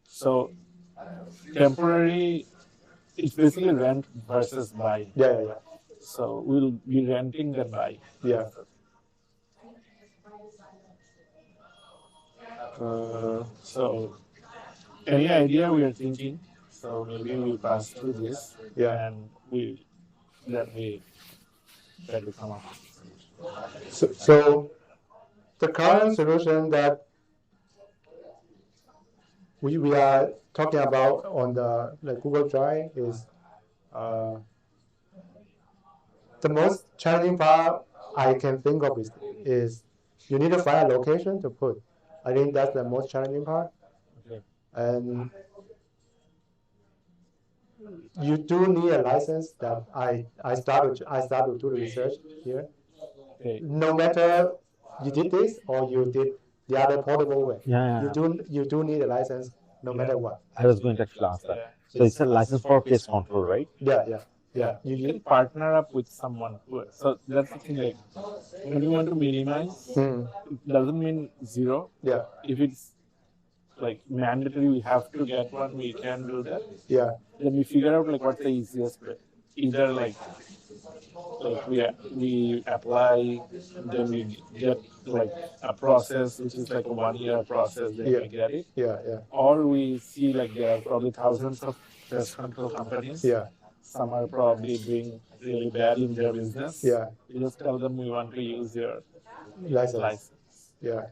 Speaker 2: So temporary, it's basically rent versus buy. So we'll be renting the buy. So any idea we are thinking? So maybe we'll pass through this and we try to come up.
Speaker 3: So the current solution that we are talking about on the Google Drive is the most challenging part I can think of is you need to find a location to put. I think that's the most challenging part.
Speaker 2: Okay.
Speaker 3: And you do need a license that I started to do the research here.
Speaker 2: Okay.
Speaker 3: No matter you did this or you did the other portable way,
Speaker 5: Yeah.
Speaker 3: you do need a license no matter what.
Speaker 5: I was going to actually ask that.
Speaker 2: Yeah.
Speaker 5: So it's a license for pest control, right?
Speaker 3: Yeah.
Speaker 2: You can partner up with someone. So that's the thing. Like, when you want to minimize, it doesn't mean zero.
Speaker 3: Yeah.
Speaker 2: If it's like mandatory, we have to get one. We can do that.
Speaker 3: Yeah.
Speaker 2: Then we figure out like what's the easiest way. Either like we apply, then we get like a process which is like a 1 year process. Then we get it.
Speaker 3: Yeah.
Speaker 2: Or we see like there are probably thousands of pest control companies.
Speaker 3: Yeah.
Speaker 2: Some are probably doing really bad in their business.
Speaker 3: Yeah.
Speaker 2: You just tell them we want to use your license.
Speaker 3: Yeah.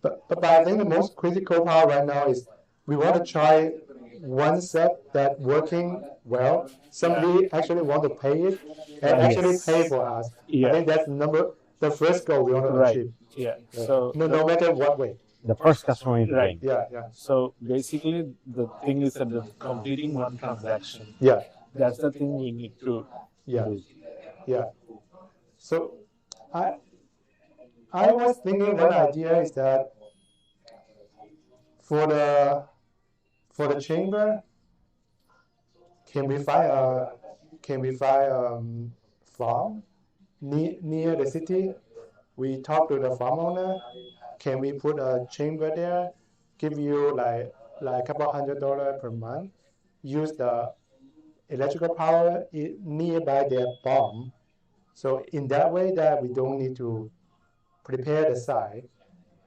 Speaker 3: But I think the most critical part right now is we want to try one set that working well. Somebody actually want to pay it and actually pay for us. I think that's the first goal we want to achieve.
Speaker 2: Yeah. So
Speaker 3: No matter what way.
Speaker 5: The first customer is
Speaker 2: Right.
Speaker 3: Yeah.
Speaker 2: So basically, the thing is that the completing one transaction.
Speaker 3: Yeah.
Speaker 2: That's the thing we need to
Speaker 3: Yeah.
Speaker 2: do.
Speaker 3: Yeah. So I was thinking one idea is that for the chamber, can we find a farm near the city? We talk to the farm owner. Can we put a chamber there? Give you like a couple $100 per month. Use the electrical power nearby their farm. So in that way that we don't need to prepare the site,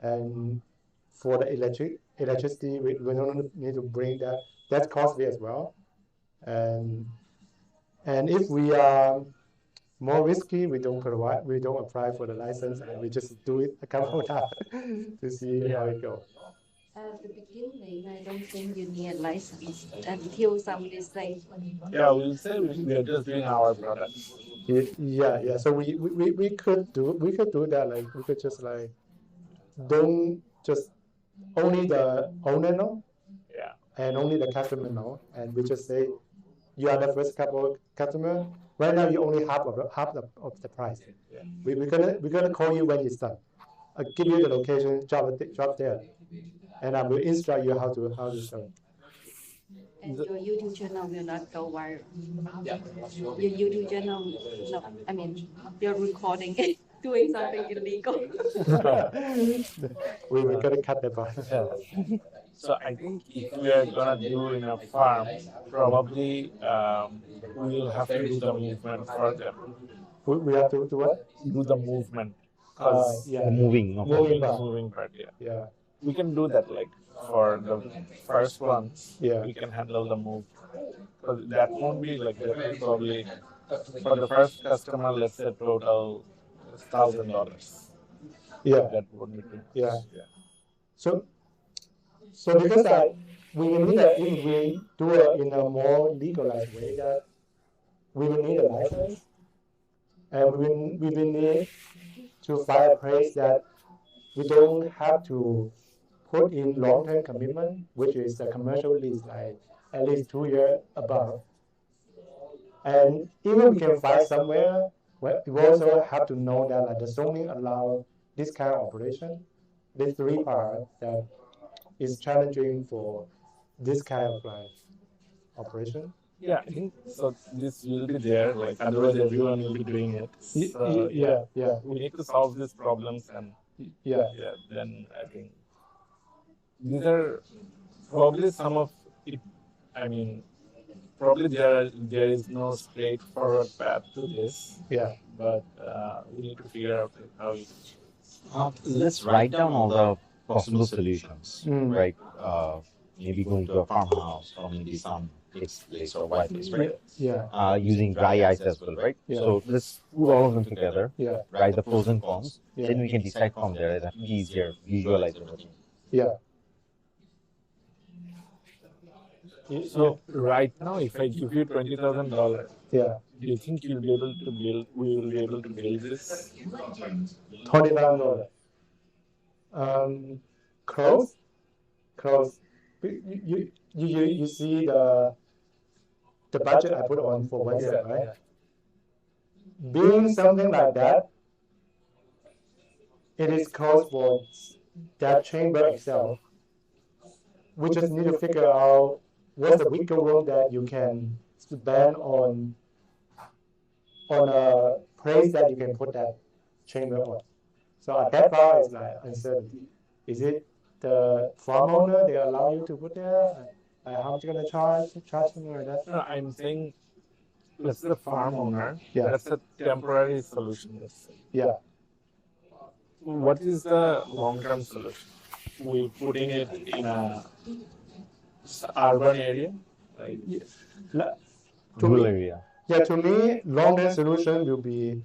Speaker 3: and for the electricity we don't need to bring that. That's costly as well. And if we are more risky, we don't apply for the license, and we just do it a couple of times to see how it goes.
Speaker 4: At the beginning, I don't think you need a license until somebody says.
Speaker 2: Yeah, we'll say we are just doing our product.
Speaker 3: Yeah. So we could do that. Like we could just like don't just only the owner know.
Speaker 2: Yeah.
Speaker 3: And only the customer know, and we just say you are the first couple customer. Right now you only half of the price.
Speaker 2: Yeah.
Speaker 3: We're gonna call you when it's done. I'll give you the location, drop there, and I will instruct you how to sell it.
Speaker 4: And your YouTube channel will not go viral. Your YouTube channel, no, I mean, you're recording it, doing something illegal.
Speaker 3: We're gonna cut that part.
Speaker 2: Yeah. So I think if we are gonna do in a farm, probably we will have to do the movement for them.
Speaker 3: We have to do what?
Speaker 2: Do the movement. Cause
Speaker 3: Yeah.
Speaker 5: The moving. Okay.
Speaker 3: Moving
Speaker 2: the
Speaker 3: part.
Speaker 2: moving part, yeah.
Speaker 3: Yeah.
Speaker 2: We can do that like for the first ones.
Speaker 3: Yeah.
Speaker 2: We can handle the move. Because that won't be like that will probably for the first customer, let's say total $1,000.
Speaker 3: Yeah.
Speaker 2: That would be too much.
Speaker 3: Yeah. So because we will need if we do it in a more legalized way, that we will need a license, and we will need to find a place that we don't have to put in long-term commitment, which is a commercial lease, like at least 2 years above. And even we can find somewhere, we also have to know that like, the zoning allow this kind of operation. These three parts that is challenging for this kind of like operation.
Speaker 2: Yeah, I think so. This will be there. Like otherwise, everyone will be doing it. So,
Speaker 3: Yeah.
Speaker 2: we need to solve these problems, and
Speaker 3: Yeah.
Speaker 2: then I think these are probably some of it. I mean, probably there is no straightforward path to this,
Speaker 3: Yeah.
Speaker 2: but we need to figure out how it.
Speaker 5: Let's write down all the possible solutions,
Speaker 3: Mm.
Speaker 5: right? maybe going to a farmhouse or maybe some fixed place or white place, right?
Speaker 3: Yeah.
Speaker 5: Using dry ice as well, right?
Speaker 3: Yeah.
Speaker 5: So let's put all of them together,
Speaker 3: Yeah.
Speaker 5: write the pros and cons,
Speaker 3: Yeah.
Speaker 5: then we can decide from there. That will be easier, visualize everything.
Speaker 3: Yeah.
Speaker 2: So right now, if I give you $20,000,
Speaker 3: Yeah.
Speaker 2: do you think you'll be able to build? We will be able to build this?
Speaker 3: $20,000. Close. You see the budget I put on for 1 year, right? Being something like that, it is close for that chamber itself. We just need to figure out what's the wiggle room that you can spend on a place that you can put that chamber on. So at that part is like uncertainty. Is it the farm owner they allow you to put there? How much you gonna charge something like that?
Speaker 2: No, I'm saying, let's say the farm owner.
Speaker 3: Yeah.
Speaker 2: That's a temporary solution. Let's say.
Speaker 3: Yeah.
Speaker 2: What is the long-term solution? We're putting it in a urban area. Like,
Speaker 3: To
Speaker 5: Rural
Speaker 3: me,
Speaker 5: area.
Speaker 3: yeah, to me, long-term solution will be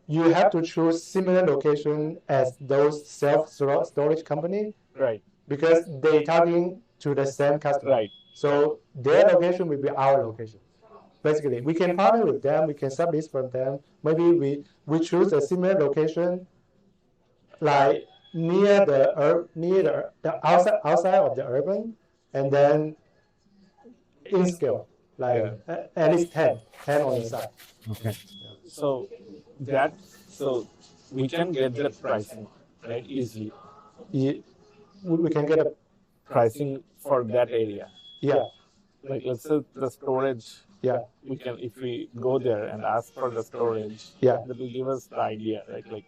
Speaker 3: you have to choose similar location as those self-storage company
Speaker 2: right,
Speaker 3: because they targeting to the same customer.
Speaker 2: right.
Speaker 3: So their location will be our location. Basically, we can partner with them. We can sublease from them. Maybe we choose a similar location, like near the outside of the urban, and then in scale, like at least 10 on the side.
Speaker 5: Okay.
Speaker 2: So we can get that pricing right easily.
Speaker 3: We can get a
Speaker 2: Pricing for that area.
Speaker 3: yeah.
Speaker 2: Like let's say the storage.
Speaker 3: Yeah.
Speaker 2: We can, if we go there and ask for the storage,
Speaker 3: Yeah.
Speaker 2: that will give us the idea, right? Like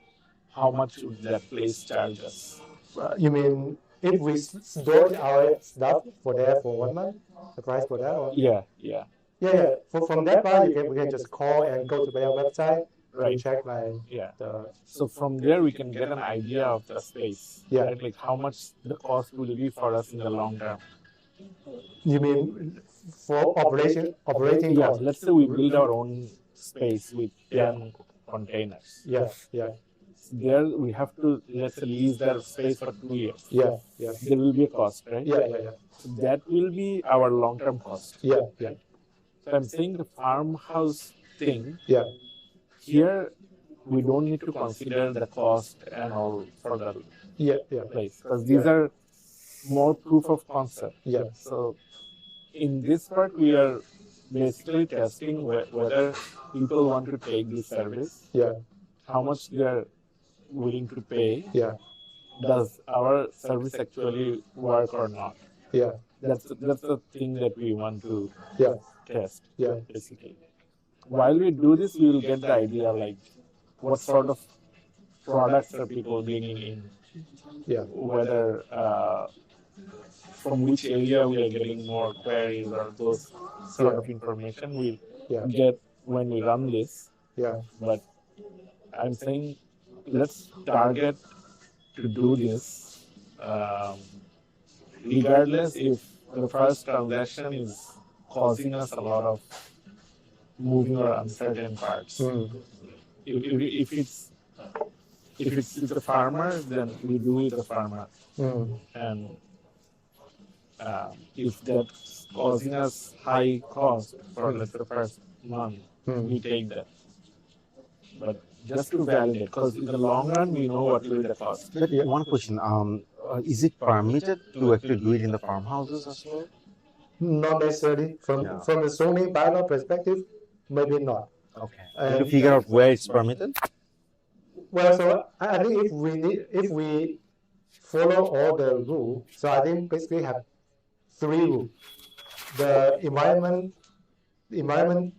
Speaker 2: how much would that place charge us?
Speaker 3: You mean if we store our stuff for 1 month, the price for that? Or?
Speaker 2: Yeah.
Speaker 3: Yeah. From that part, we can just call and go to their website
Speaker 2: Right.
Speaker 3: and check like
Speaker 2: Yeah.
Speaker 3: the
Speaker 2: So from there we can get an idea of the space.
Speaker 3: Yeah.
Speaker 2: Right? Like how much the cost will be for us in the long term.
Speaker 3: you mean for operating
Speaker 2: Yeah.
Speaker 3: cost?
Speaker 2: Let's say we build our own space with 10 containers.
Speaker 3: Yeah.
Speaker 2: There we have to, let's say, lease that space for 2 years.
Speaker 3: Yeah.
Speaker 2: There will be a cost, right?
Speaker 3: Yeah.
Speaker 2: So that will be our long-term cost.
Speaker 3: Yeah.
Speaker 2: So I'm saying the farmhouse thing,
Speaker 3: Yeah.
Speaker 2: here we don't need to consider the cost and all for the
Speaker 3: Yeah.
Speaker 2: place because these are more proof of concept.
Speaker 3: Yeah.
Speaker 2: So in this part, we are basically testing whether people want to take this service,
Speaker 3: Yeah.
Speaker 2: how much they are willing to pay,
Speaker 3: Yeah.
Speaker 2: does our service actually work or not.
Speaker 3: Yeah.
Speaker 2: That's the thing that we want to
Speaker 3: Yeah.
Speaker 2: test,
Speaker 3: Yeah.
Speaker 2: basically. While we do this, we will get the idea like what sort of products are people bringing in,
Speaker 3: Yeah.
Speaker 2: whether from which area we are getting more queries or those sort of information we'll
Speaker 3: Yeah.
Speaker 2: get when we run this.
Speaker 3: Yeah.
Speaker 2: But I'm saying let's target to do this regardless if the first transaction is causing us a lot of moving or uncertain parts. If it's the farmer, then we do it the farmer. And if that's causing us high cost for let's say the first month, we take that. But just to validate, because in the long run we know what will be the cost.
Speaker 5: But one question, is it permitted to actually do it in the farmhouses as well?
Speaker 3: Not necessarily from the zoning bylaw perspective, maybe not.
Speaker 5: Okay. To figure out where it's permitted?
Speaker 3: Well, so I think if we follow all the rules, so I think basically have 3 rules. The environment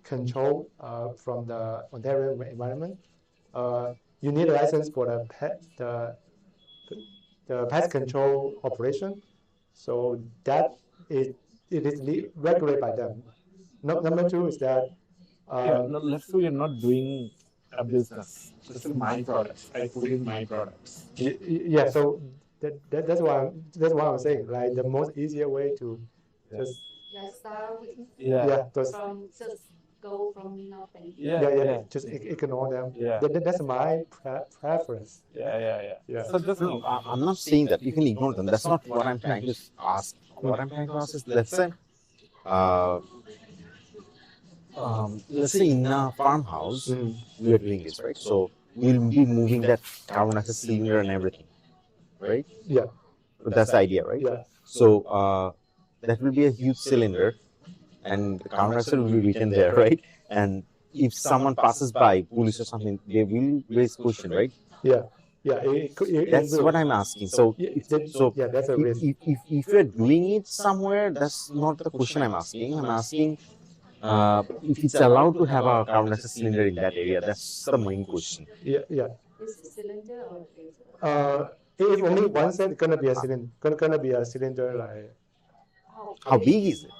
Speaker 3: control from the Ontario environment. You need a license for the pest control operation. So that it is regulated by them. Number 2 is that
Speaker 2: Let's say you're not doing a business. This is my products. I put in my products.
Speaker 3: yeah. So that's why I'm saying, like, the most easier way to just
Speaker 4: start with
Speaker 3: just
Speaker 4: just go from nothing.
Speaker 3: just ignore them.
Speaker 2: Yeah.
Speaker 3: That's my preference. Yeah.
Speaker 2: So just
Speaker 5: No, I'm not saying that you can ignore them. That's not what I'm trying to ask. What I'm trying to ask is, uh, let's say in a farmhouse, we are doing this, right? So we'll be moving that carbon dioxide cylinder and everything, right?
Speaker 3: Yeah.
Speaker 5: So that's the idea, right?
Speaker 3: Yeah.
Speaker 5: So that will be a huge cylinder, and the carbon dioxide will be written there, right? And if someone passes by, police or something, they will raise question, right?
Speaker 3: Yeah.
Speaker 5: That's
Speaker 3: will.
Speaker 5: what I'm asking. So,
Speaker 3: that's a risk.
Speaker 5: if you're doing it somewhere, that's not the question I'm asking. I'm asking if it's allowed to have a carbon dioxide cylinder in that area. That's the main question.
Speaker 3: Yeah.
Speaker 4: Is it cylinder or filter?
Speaker 3: If only one set, gonna be a cylinder. Gonna be a cylinder like.
Speaker 5: How big is it?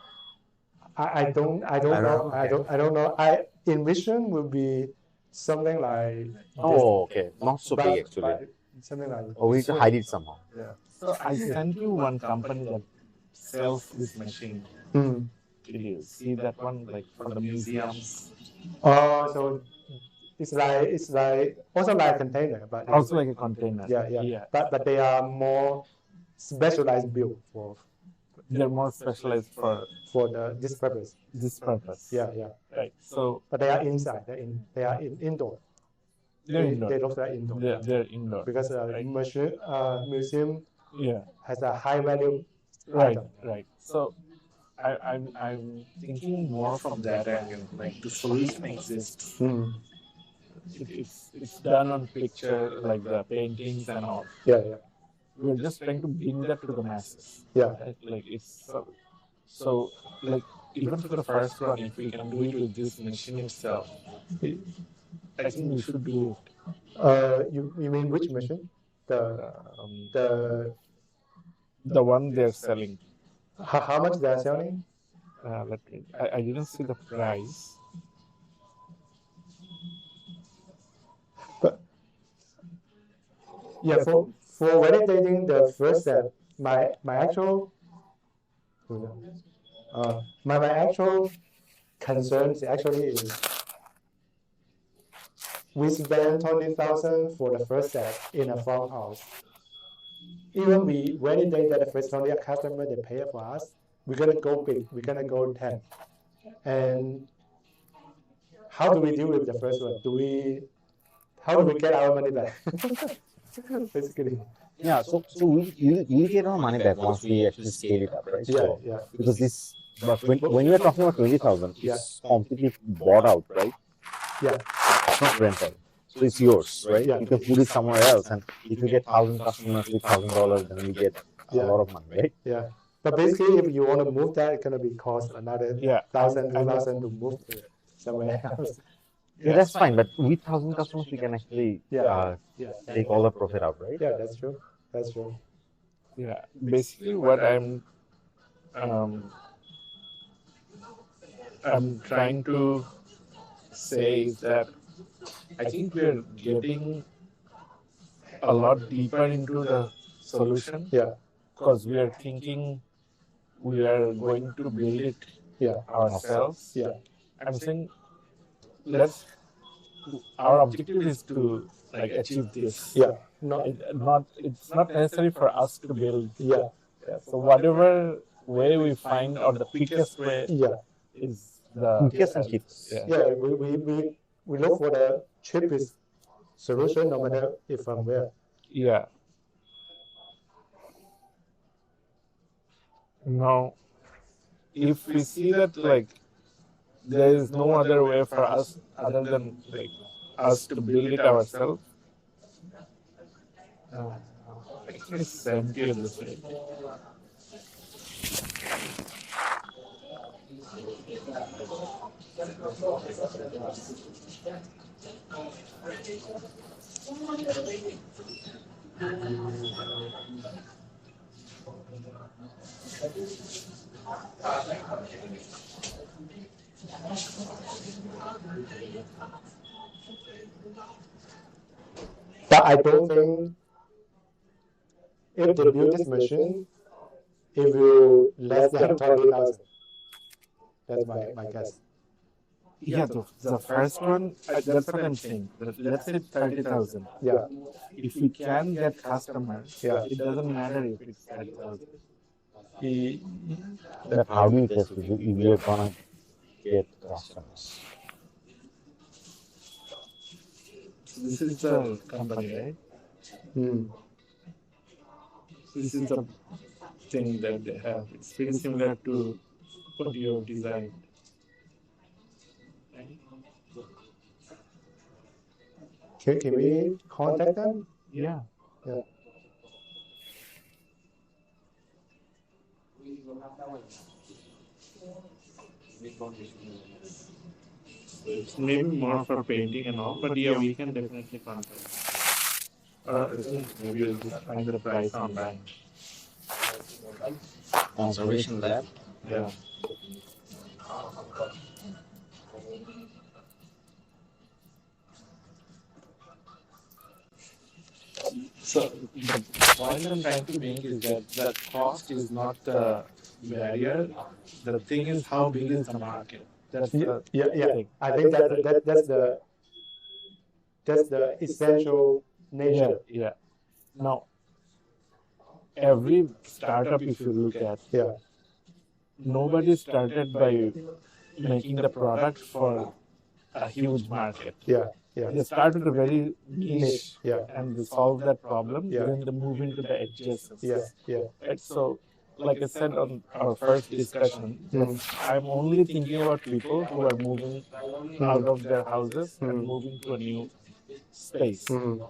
Speaker 3: I don't know. I don't know. I envision will be something like.
Speaker 5: Oh, okay. Not so big actually.
Speaker 3: But something like.
Speaker 5: Or we need to hide it somehow.
Speaker 3: Yeah.
Speaker 2: So I sent you one company that sells this machine.
Speaker 3: Mm.
Speaker 2: Did you see that one, like for the museums?
Speaker 3: So it's like also like a container, but
Speaker 2: Also like a container.
Speaker 3: Yeah. But they are more specialized build for
Speaker 2: They're more specialized for
Speaker 3: this purpose.
Speaker 2: this purpose.
Speaker 3: Yeah.
Speaker 2: Right. So
Speaker 3: But they are inside. They are indoor.
Speaker 2: they're indoor.
Speaker 3: They look like indoor.
Speaker 2: They're indoor.
Speaker 3: Because museum
Speaker 2: Yeah.
Speaker 3: has a high value
Speaker 2: Right.
Speaker 3: item.
Speaker 2: Right. So I'm thinking more from that angle. Like the solution exists.
Speaker 3: Mm.
Speaker 2: It's done on picture, like the paintings and all.
Speaker 3: Yeah.
Speaker 2: We're just trying to bring that to the masses.
Speaker 3: Yeah.
Speaker 2: Right? Like it's so like even for the first one, if we can do it with this machine itself, I think we should do it.
Speaker 3: You mean which machine? The
Speaker 2: one they're selling.
Speaker 3: how much they are selling?
Speaker 2: I didn't see the price.
Speaker 3: But yeah, for validating the first step, my actual my actual concerns actually is we spend 20,000 for the first step in a farmhouse. Even we validate that the first only a customer they pay for us, we're gonna go big, we're gonna go 10. And how do we deal with the first one? How do we get our money back? Basically.
Speaker 5: Yeah, so we get our money back once we actually scale it up, right? So,
Speaker 3: Yeah.
Speaker 5: because but when you are talking about 20,000, it's completely bought out, right?
Speaker 3: Yeah.
Speaker 5: It's not rental. So it's yours, right?
Speaker 3: Yeah.
Speaker 5: You can put it somewhere else, and if you get 1,000 customers with $1,000, then you get a lot of money, right?
Speaker 3: Yeah. But basically, if you want to move that, it's gonna be cost another 1,000, 2,000 to move to somewhere else.
Speaker 5: Yeah, that's fine. But with 1,000 customers, we can actually take all the profit out, right?
Speaker 3: Yeah, that's true. That's true.
Speaker 2: Yeah. Basically, what I'm trying to say is that I think we're getting a lot deeper into the solution.
Speaker 3: Yeah.
Speaker 2: Because we are thinking we are going to build it ourselves.
Speaker 3: Yeah.
Speaker 2: I'm saying our objective is to like achieve this.
Speaker 3: Yeah.
Speaker 2: It's not necessary for us to build.
Speaker 3: Yeah.
Speaker 2: So whatever way we find, or the quickest way is the
Speaker 5: Quickest and cheapest.
Speaker 3: Yeah. We look for the cheapest solution, no matter if from where.
Speaker 2: Yeah. Now, if we see that like there is no other way for us other than like us to build it ourselves, it's sent you this way.
Speaker 3: But I don't think if they build this machine, it will less than 20,000. That's my guess.
Speaker 2: Yeah, the first one, that's what I'm saying. Let's say 30,000.
Speaker 3: Yeah,
Speaker 2: If we can get customers,
Speaker 3: Yeah.
Speaker 2: it doesn't matter if it's 30,000.
Speaker 5: But how do you test if you're gonna get customers?
Speaker 2: This is the company, right?
Speaker 3: mm.
Speaker 2: This is the thing that they have. It's pretty similar to what you have designed. Right?
Speaker 3: Can we contact them?
Speaker 2: Yeah.
Speaker 3: Yeah.
Speaker 2: It's maybe more for painting and all, but yeah, we can definitely contact. Maybe we'll just find the price online.
Speaker 5: Conservation lab.
Speaker 2: Yeah. So the point I'm trying to make is that the cost is not the barrier. The thing is how big is the market. That's the
Speaker 3: Yeah.
Speaker 2: thing.
Speaker 3: I think that's the essential nature.
Speaker 2: Yeah. Now, every startup, if you look at,
Speaker 3: Yeah.
Speaker 2: nobody started by making the product for a huge market.
Speaker 3: Yeah. Yeah.
Speaker 2: They started a very niche
Speaker 3: Yeah.
Speaker 2: and they solve that problem.
Speaker 3: Yeah.
Speaker 2: Then they move into the adjacencies.
Speaker 3: Yeah. Yeah.
Speaker 2: Right? So, like I said on our first discussion, I'm only thinking about people who are moving out of their houses and moving to a new space.
Speaker 3: Mm.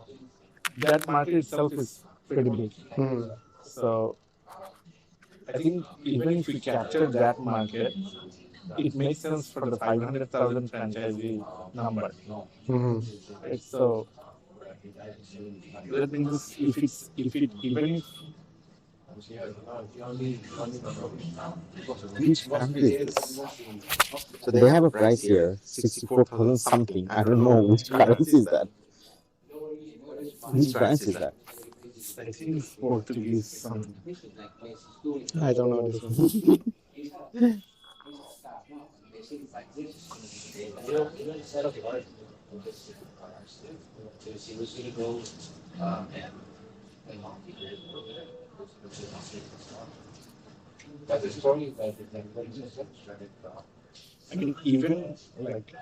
Speaker 2: That market itself is pretty big.
Speaker 3: Mm.
Speaker 2: So I think even if we capture that market, it makes sense for the 500,000 franchisee number.
Speaker 3: Mm.
Speaker 2: Right? So let me just, if even if
Speaker 5: Which country is this? So they have a price here, 64,000 something. I don't know which currency is that. Which currency is that?
Speaker 2: I think it's Portuguese something.
Speaker 3: I don't know this one.
Speaker 2: I mean, even like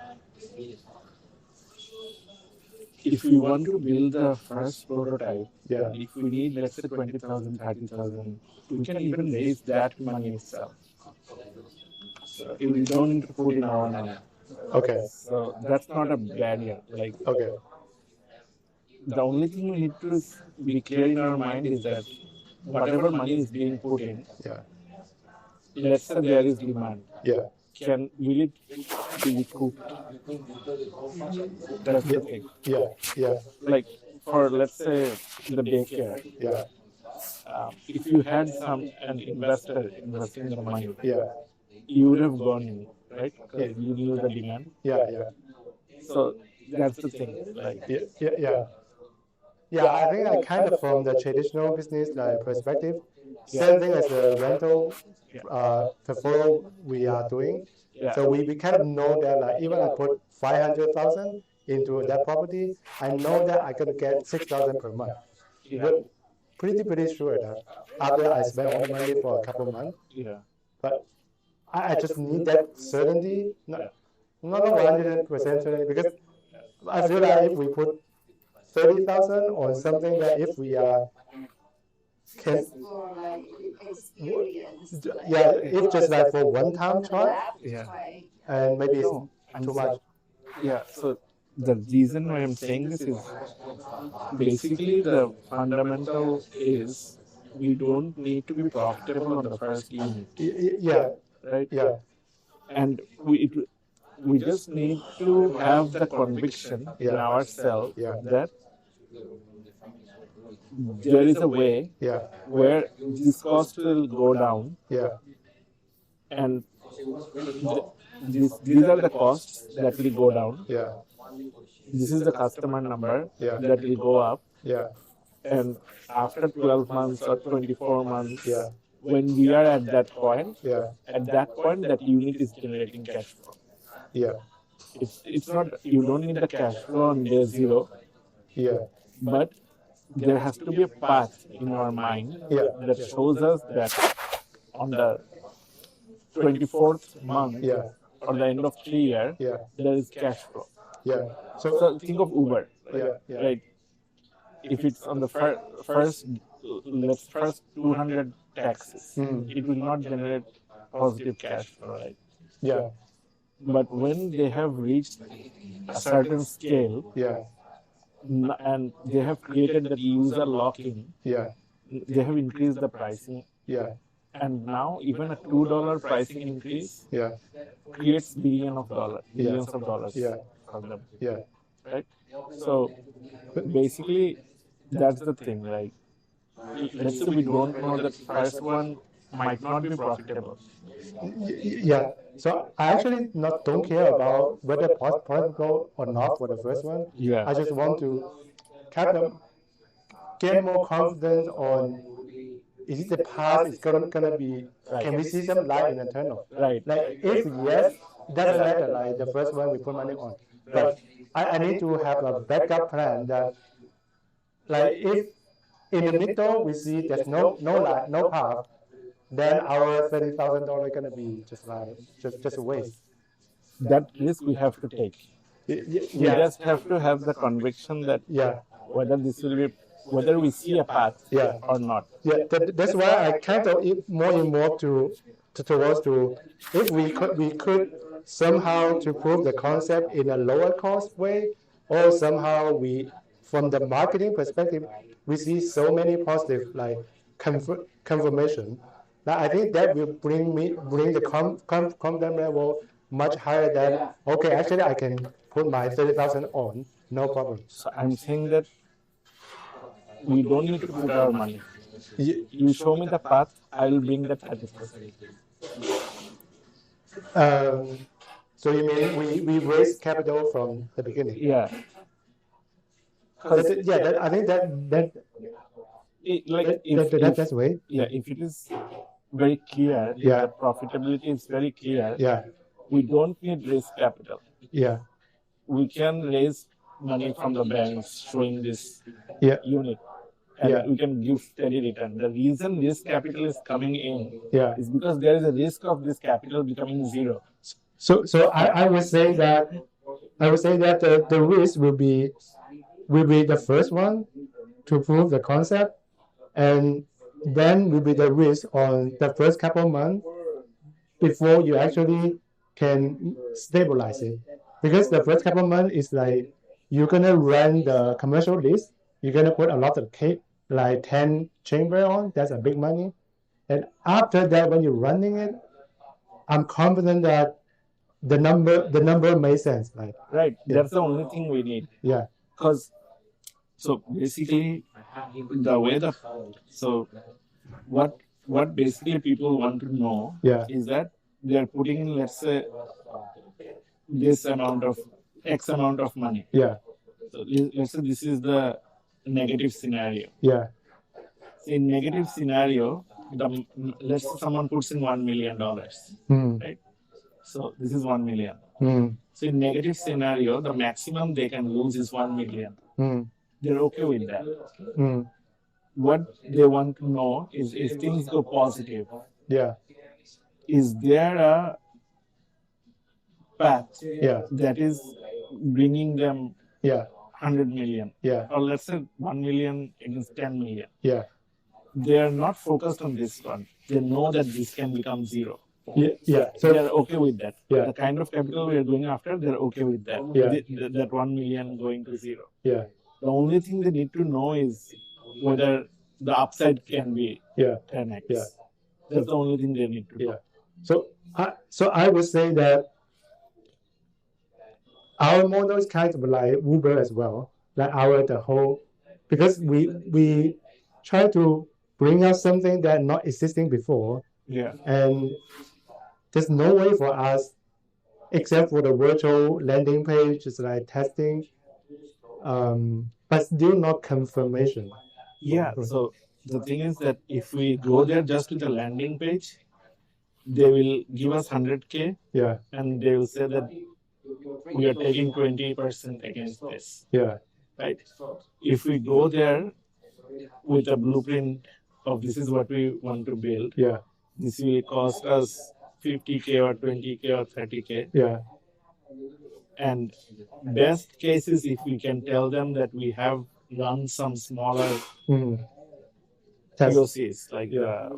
Speaker 2: if we want to build the first prototype,
Speaker 3: Yeah.
Speaker 2: if we need, let's say, 20,000, 30,000, we can even raise that money itself. So we don't need to put in our money.
Speaker 3: Okay.
Speaker 2: So that's not a barrier. Like
Speaker 3: Okay.
Speaker 2: the only thing we need to be clear in our mind is that whatever money is being put in,
Speaker 3: Yeah.
Speaker 2: let's say there is demand.
Speaker 3: Yeah.
Speaker 2: Will it be recouped? That's the thing.
Speaker 3: Yeah. Yeah.
Speaker 2: Like for, let's say, the daycare,
Speaker 3: Yeah.
Speaker 2: if you had an investor investing the money,
Speaker 3: Yeah.
Speaker 2: you would have gone in, right? Because you knew the demand.
Speaker 3: Yeah. Yeah.
Speaker 2: So that's the thing. Like
Speaker 3: Yeah. Yeah. Yeah. Yeah, I think I kind of from the traditional business perspective, same thing as the rental portfolio we are doing.
Speaker 2: yeah,
Speaker 3: So we kind of know that like even I put 500,000 into that property, I know that I could get 6,000 per month.
Speaker 2: yeah,
Speaker 3: But pretty sure that after I spend all the money for a couple of months,
Speaker 2: yeah,
Speaker 3: but I just need that certainty, not 100% certainty, because I feel like if we put 30,000 on something that if we can,
Speaker 4: For like experience.
Speaker 3: yeah, if just like for one-time try,
Speaker 2: yeah.
Speaker 3: and maybe it's
Speaker 2: No, I'm
Speaker 3: too much.
Speaker 2: Yeah. So the reason why I'm saying this is basically the fundamental is we don't need to be profitable on the first unit,
Speaker 3: Yeah,
Speaker 2: right?
Speaker 3: yeah,
Speaker 2: And we just need to have the conviction in
Speaker 3: Yeah.
Speaker 2: ourselves
Speaker 3: Yeah.
Speaker 2: that there is a way
Speaker 3: yeah,
Speaker 2: where this cost will go down,
Speaker 3: yeah,
Speaker 2: and these are the costs that will go down.
Speaker 3: yeah,
Speaker 2: This is the customer number
Speaker 3: Yeah.
Speaker 2: that will go up,
Speaker 3: yeah,
Speaker 2: And after 12 months or 24 months,
Speaker 3: Yeah.
Speaker 2: when we are at that point,
Speaker 3: Yeah.
Speaker 2: that unit is generating cash flow.
Speaker 3: Yeah.
Speaker 2: It's not, you don't need the cash flow on day zero,
Speaker 3: Yeah.
Speaker 2: but there has to be a path in our mind
Speaker 3: Yeah.
Speaker 2: that shows us that on the 24th month
Speaker 3: Yeah.
Speaker 2: or the end of 3 year,
Speaker 3: Yeah.
Speaker 2: there is cash flow.
Speaker 3: Yeah.
Speaker 2: So think of Uber,
Speaker 3: Yeah. Yeah.
Speaker 2: right? If it's on the first 200 taxis, it will not generate positive cash flow, right?
Speaker 3: Yeah.
Speaker 2: But when they have reached a certain scale,
Speaker 3: Yeah.
Speaker 2: and they have created that user lock-in,
Speaker 3: Yeah.
Speaker 2: they have increased the pricing,
Speaker 3: Yeah.
Speaker 2: and now even a $2 pricing increase
Speaker 3: Yeah.
Speaker 2: creates billions of dollars
Speaker 3: Yeah.
Speaker 2: for them,
Speaker 3: Yeah.
Speaker 2: right? So basically, that's the thing. Like, let's say we don't know that first one might not be profitable.
Speaker 3: Yeah. So I actually don't care about whether profitable or not for the first one.
Speaker 2: Yeah.
Speaker 3: I just want to get more confidence on, is it the past is gonna be, can we see some light in the tunnel?
Speaker 2: Right.
Speaker 3: Like if yes, doesn't matter like the first one we put money on. But I need to have a backup plan that, like, if in the middle we see there's no light, no path, then our $30,000 gonna be just a waste.
Speaker 2: That risk we have to take. We
Speaker 3: Yeah.
Speaker 2: just have to have the conviction that
Speaker 3: Yeah.
Speaker 2: whether we see a path
Speaker 3: Yeah.
Speaker 2: or not.
Speaker 3: Yeah, that's why I kind of more involved towards if we could somehow to prove the concept in a lower cost way, or somehow we, from the marketing perspective, we see so many positive like confirmation. That I think that will bring the confidence level much higher than, okay, actually I can put my 30,000 on, no problem.
Speaker 2: So I'm saying that we don't need to put our money. You show me the path, I will bring that 30%.
Speaker 3: So you mean we raise capital from the beginning?
Speaker 2: Yeah.
Speaker 3: I think that's way.
Speaker 2: Yeah, if it is very clear,
Speaker 3: Yeah.
Speaker 2: the profitability is very clear,
Speaker 3: Yeah.
Speaker 2: we don't need raise capital.
Speaker 3: Yeah.
Speaker 2: We can raise money from the banks showing this
Speaker 3: Yeah.
Speaker 2: unit, and
Speaker 3: Yeah.
Speaker 2: we can give steady return. The reason this capital is coming in
Speaker 3: Yeah.
Speaker 2: is because there is a risk of this capital becoming zero.
Speaker 3: So I would say that the risk will be the first one to prove the concept, and then will be the risk on the first couple of months before you actually can stabilize it. Because the first couple of months is like you're gonna run the commercial list, you're gonna put a lot of like 10 chamber on, that's a big money. And after that, when you're running it, I'm confident that the number makes sense. Like,
Speaker 2: Right.
Speaker 3: Yeah.
Speaker 2: That's the only thing we need.
Speaker 3: yeah,
Speaker 2: Because, so basically, the way what basically people want to know
Speaker 3: Yeah.
Speaker 2: is that they're putting in, let's say, X amount of money.
Speaker 3: yeah,
Speaker 2: So let's say this is the negative scenario.
Speaker 3: yeah,
Speaker 2: So in negative scenario, let's say someone puts in $1 million,
Speaker 3: mm,
Speaker 2: right? So this is 1 million.
Speaker 3: mm,
Speaker 2: So in negative scenario, the maximum they can lose is 1 million.
Speaker 3: mm,
Speaker 2: They're okay with that.
Speaker 3: mm,
Speaker 2: What they want to know is, if things go positive,
Speaker 3: yeah,
Speaker 2: is there a path
Speaker 3: yeah,
Speaker 2: that is bringing them
Speaker 3: yeah,
Speaker 2: 100 million,
Speaker 3: yeah,
Speaker 2: or let's say 1 million against 10 million?
Speaker 3: yeah,
Speaker 2: They are not focused on this one. They know that this can become zero.
Speaker 3: yeah, yeah.
Speaker 2: So
Speaker 3: So
Speaker 2: they're okay with that.
Speaker 3: Yeah.
Speaker 2: The kind of capital we are going after, they're okay with that.
Speaker 3: Yeah.
Speaker 2: That 1 million going to zero.
Speaker 3: yeah,
Speaker 2: The only thing they need to know is whether the upside can be
Speaker 3: yeah,
Speaker 2: 10x.
Speaker 3: Yeah.
Speaker 2: That's the only thing they need to know.
Speaker 3: yeah. So I would say that our model is kind of like Uber as well, like because we try to bring out something that not existing before,
Speaker 2: Yeah.
Speaker 3: and there's no way for us except for the virtual landing page, just like testing, but still not confirmation.
Speaker 2: Yeah. So the thing is that if we go there just to the landing page, they will give us 100K
Speaker 3: Yeah,
Speaker 2: and they will say that we are taking 20% against this,
Speaker 3: yeah,
Speaker 2: right? If we go there with a blueprint of this is what we want to build,
Speaker 3: yeah,
Speaker 2: this will cost us 50K or 20K or 30K.
Speaker 3: yeah,
Speaker 2: And best case is if we can tell them that we have run some smaller
Speaker 3: mm. Test.
Speaker 2: POCs, like
Speaker 3: Yeah.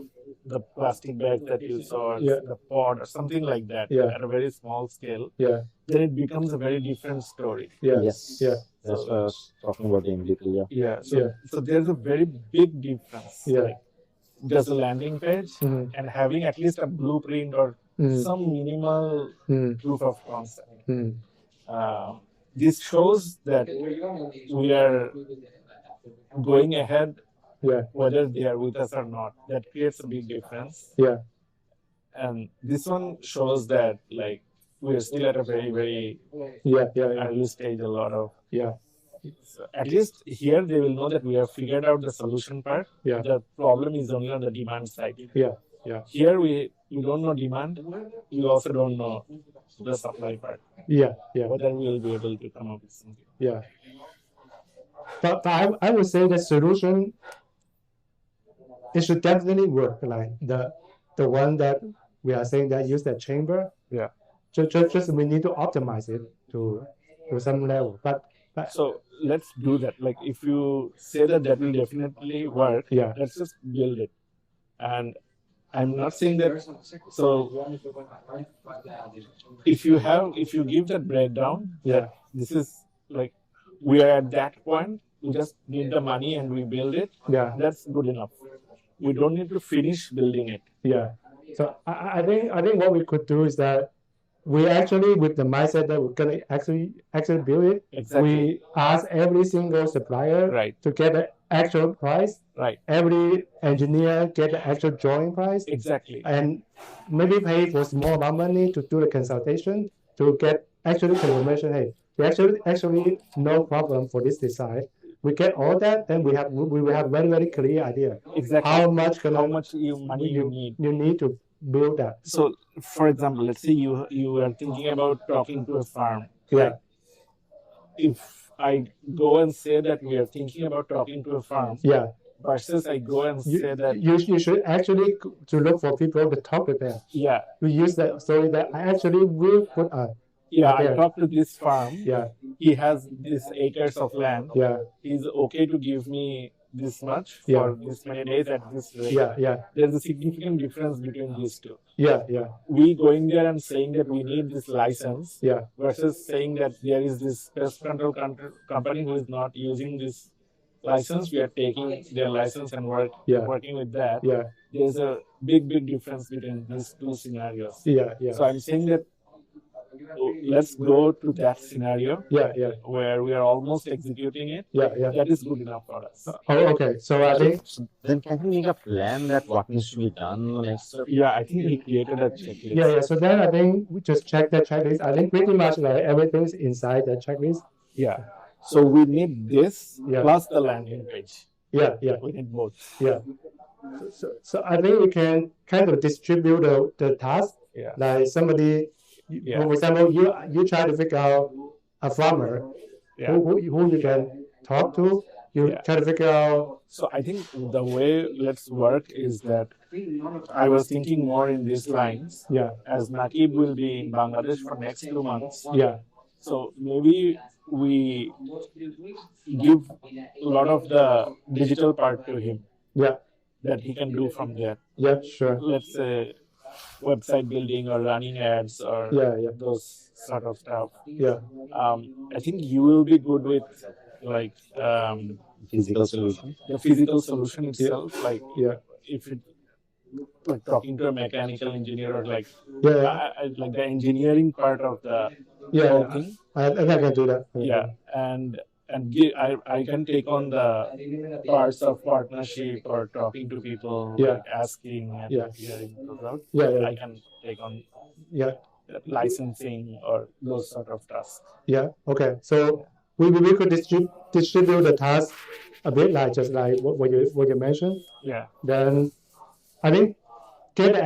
Speaker 2: the plastic bag that you saw, or
Speaker 3: Yeah.
Speaker 2: the pod, or something like that,
Speaker 3: Yeah.
Speaker 2: at a very small scale,
Speaker 3: Yeah,
Speaker 2: then it becomes a very different story.
Speaker 3: yeah,
Speaker 5: Yes.
Speaker 3: yeah,
Speaker 5: That's what I was talking about the MVP. Yeah.
Speaker 2: Yeah. So,
Speaker 3: Yeah.
Speaker 2: so there's a very big difference.
Speaker 3: Yeah.
Speaker 2: Like, there's a landing page
Speaker 3: mm,
Speaker 2: and having at least a blueprint or
Speaker 3: mm,
Speaker 2: some minimal
Speaker 3: mm,
Speaker 2: proof of concept.
Speaker 3: mm.
Speaker 2: This shows that we are going ahead,
Speaker 3: Yeah,
Speaker 2: whether they are with us or not. That creates a big difference.
Speaker 3: yeah,
Speaker 2: And this one shows that like we're still at a very, very
Speaker 3: yeah, yeah,
Speaker 2: early stage. A lot of
Speaker 3: yeah,
Speaker 2: so at least here they will know that we have figured out the solution part.
Speaker 3: yeah,
Speaker 2: The problem is only on the demand side.
Speaker 3: yeah, yeah,
Speaker 2: Here we don't know demand. We also don't know the supply part.
Speaker 3: yeah, yeah,
Speaker 2: Whether we will be able to come up with something.
Speaker 3: yeah. But I would say the solution, it should definitely work. Like the one that we are saying that use that chamber.
Speaker 2: Yeah.
Speaker 3: Just we need to optimize it to some level. But
Speaker 2: So let's do that. Like if you say that that will definitely work,
Speaker 3: yeah,
Speaker 2: let's just build it. And I'm not saying that. So if you give that breakdown,
Speaker 3: yeah,
Speaker 2: this is like we are at that point. We just need the money and we build it.
Speaker 3: yeah,
Speaker 2: That's good enough. We don't need to finish building it.
Speaker 3: yeah. So I think what we could do is that we actually, with the mindset that we're gonna actually build it,
Speaker 2: Exactly.
Speaker 3: we ask every single supplier
Speaker 2: Right.
Speaker 3: to get the actual price.
Speaker 2: Right.
Speaker 3: Every engineer get the actual drawing price,
Speaker 2: Exactly.
Speaker 3: and maybe pay for small amount of money to do the consultation to get actually confirmation. Hey, we actually no problem for this design. We get all that, then we will have very clear idea
Speaker 2: Exactly.
Speaker 3: how much
Speaker 2: money you need.
Speaker 3: you need to build that.
Speaker 2: So, for example, let's say you are thinking about talking to a farm.
Speaker 3: Yeah,
Speaker 2: If I go and say that we are thinking about talking to a farm
Speaker 3: yeah.
Speaker 2: versus I go and
Speaker 3: You,
Speaker 2: say that
Speaker 3: you should actually to look for people to talk with them.
Speaker 2: yeah,
Speaker 3: We use that story that I actually will put on.
Speaker 2: yeah, I
Speaker 3: Yeah.
Speaker 2: talked to this farm.
Speaker 3: Yeah,
Speaker 2: He has these acres of land.
Speaker 3: yeah,
Speaker 2: He's okay to give me this much
Speaker 3: Yeah.
Speaker 2: for this many days at this rate.
Speaker 3: yeah, yeah,
Speaker 2: There's a significant difference between these two.
Speaker 3: yeah, yeah,
Speaker 2: We going there and saying that we need this license
Speaker 3: yeah,
Speaker 2: versus saying that there is this pest control company who is not using this license. We are taking their license and
Speaker 3: Yeah.
Speaker 2: working with that.
Speaker 3: yeah,
Speaker 2: There's a big difference between these two scenarios.
Speaker 3: yeah, yeah,
Speaker 2: So I'm saying that let's go to that scenario
Speaker 3: yeah, yeah,
Speaker 2: where we are almost executing it.
Speaker 3: yeah, yeah.
Speaker 2: That is good enough for us.
Speaker 3: Oh, okay. So I think
Speaker 5: So then can we make a plan that what needs to be done in the next step?
Speaker 2: Yeah, I think he created a checklist.
Speaker 3: yeah. So then I think we just check the checklist. I think pretty much like everything's inside the checklist.
Speaker 2: Yeah. So we need this
Speaker 3: Yeah.
Speaker 2: plus the landing page.
Speaker 3: Yeah, yeah,
Speaker 2: We need both.
Speaker 3: yeah. So I think we can kind of distribute the task.
Speaker 2: Yeah.
Speaker 3: Like somebody,
Speaker 2: Yeah.
Speaker 3: for example, you try to figure out a farmer
Speaker 2: Yeah.
Speaker 3: who you can talk to. You
Speaker 2: Yeah.
Speaker 3: try to figure out.
Speaker 2: So I think the way let's work is that I was thinking more in these lines.
Speaker 3: Yeah,
Speaker 2: As Naqib will be in Bangladesh for next 2 months,
Speaker 3: yeah,
Speaker 2: so maybe we give a lot of the digital part to him
Speaker 3: yeah,
Speaker 2: that he can do from there.
Speaker 3: yeah. Sure.
Speaker 2: Let's say website building or running ads or
Speaker 3: Yeah, yeah,
Speaker 2: those sort of stuff.
Speaker 3: yeah,
Speaker 2: I think you will be good with like
Speaker 5: Physical solution.
Speaker 2: the physical solution itself, like
Speaker 3: yeah,
Speaker 2: if it like talking to a mechanical engineer or like
Speaker 3: yeah,
Speaker 2: like the engineering part of the
Speaker 3: yeah.
Speaker 2: whole thing.
Speaker 3: I can do that.
Speaker 2: Yeah, and I can take on the parts of partnership or talking to people,
Speaker 3: Yeah.
Speaker 2: like asking and
Speaker 3: Yeah.
Speaker 2: hearing those out.
Speaker 3: Yeah, yeah,
Speaker 2: I can take on
Speaker 3: yeah,
Speaker 2: licensing or those sort of tasks.
Speaker 3: yeah. Okay. So we could distribute the task a bit like just like what you mentioned.
Speaker 2: Yeah.
Speaker 3: Then I think get the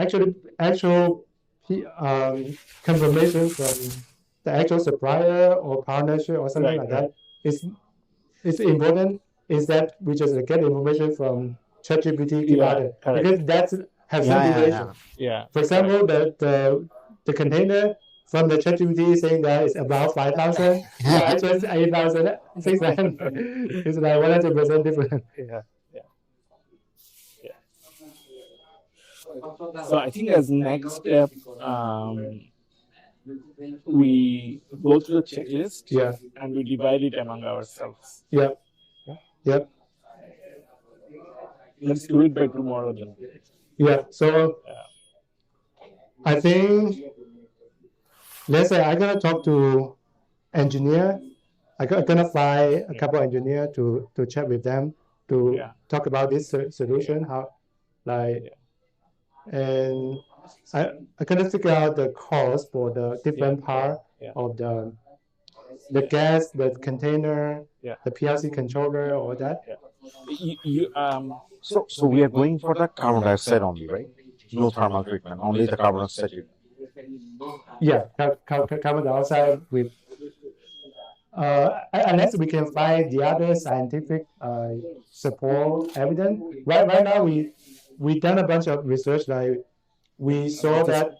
Speaker 3: actual confirmation from the actual supplier or partnership or something like that. It's important is that we just get information from ChatGPT because that has some deviation.
Speaker 2: Yeah.
Speaker 3: For example, the container from the ChatGPT saying that it's about 5,000, I just 8,000, 6,000. It's like 100% different.
Speaker 2: Yeah. So I think as next step, we go through the checklist and we divide it among ourselves.
Speaker 3: Yep.
Speaker 2: Let's do it by tomorrow then.
Speaker 3: Yeah. So I think let's say I'm gonna talk to engineer. I'm gonna fly a couple of engineers to chat with them to talk about this solution. And I'm gonna figure out the cost for the different part of the gas, the container, the PLC controller, all that.
Speaker 5: So we are going for the carbon dioxide only, right? No thermal treatment, only the carbon dioxide treatment.
Speaker 3: Yeah, carbon dioxide with unless we can find the other scientific support evidence. Right now we done a bunch of research. Like we saw that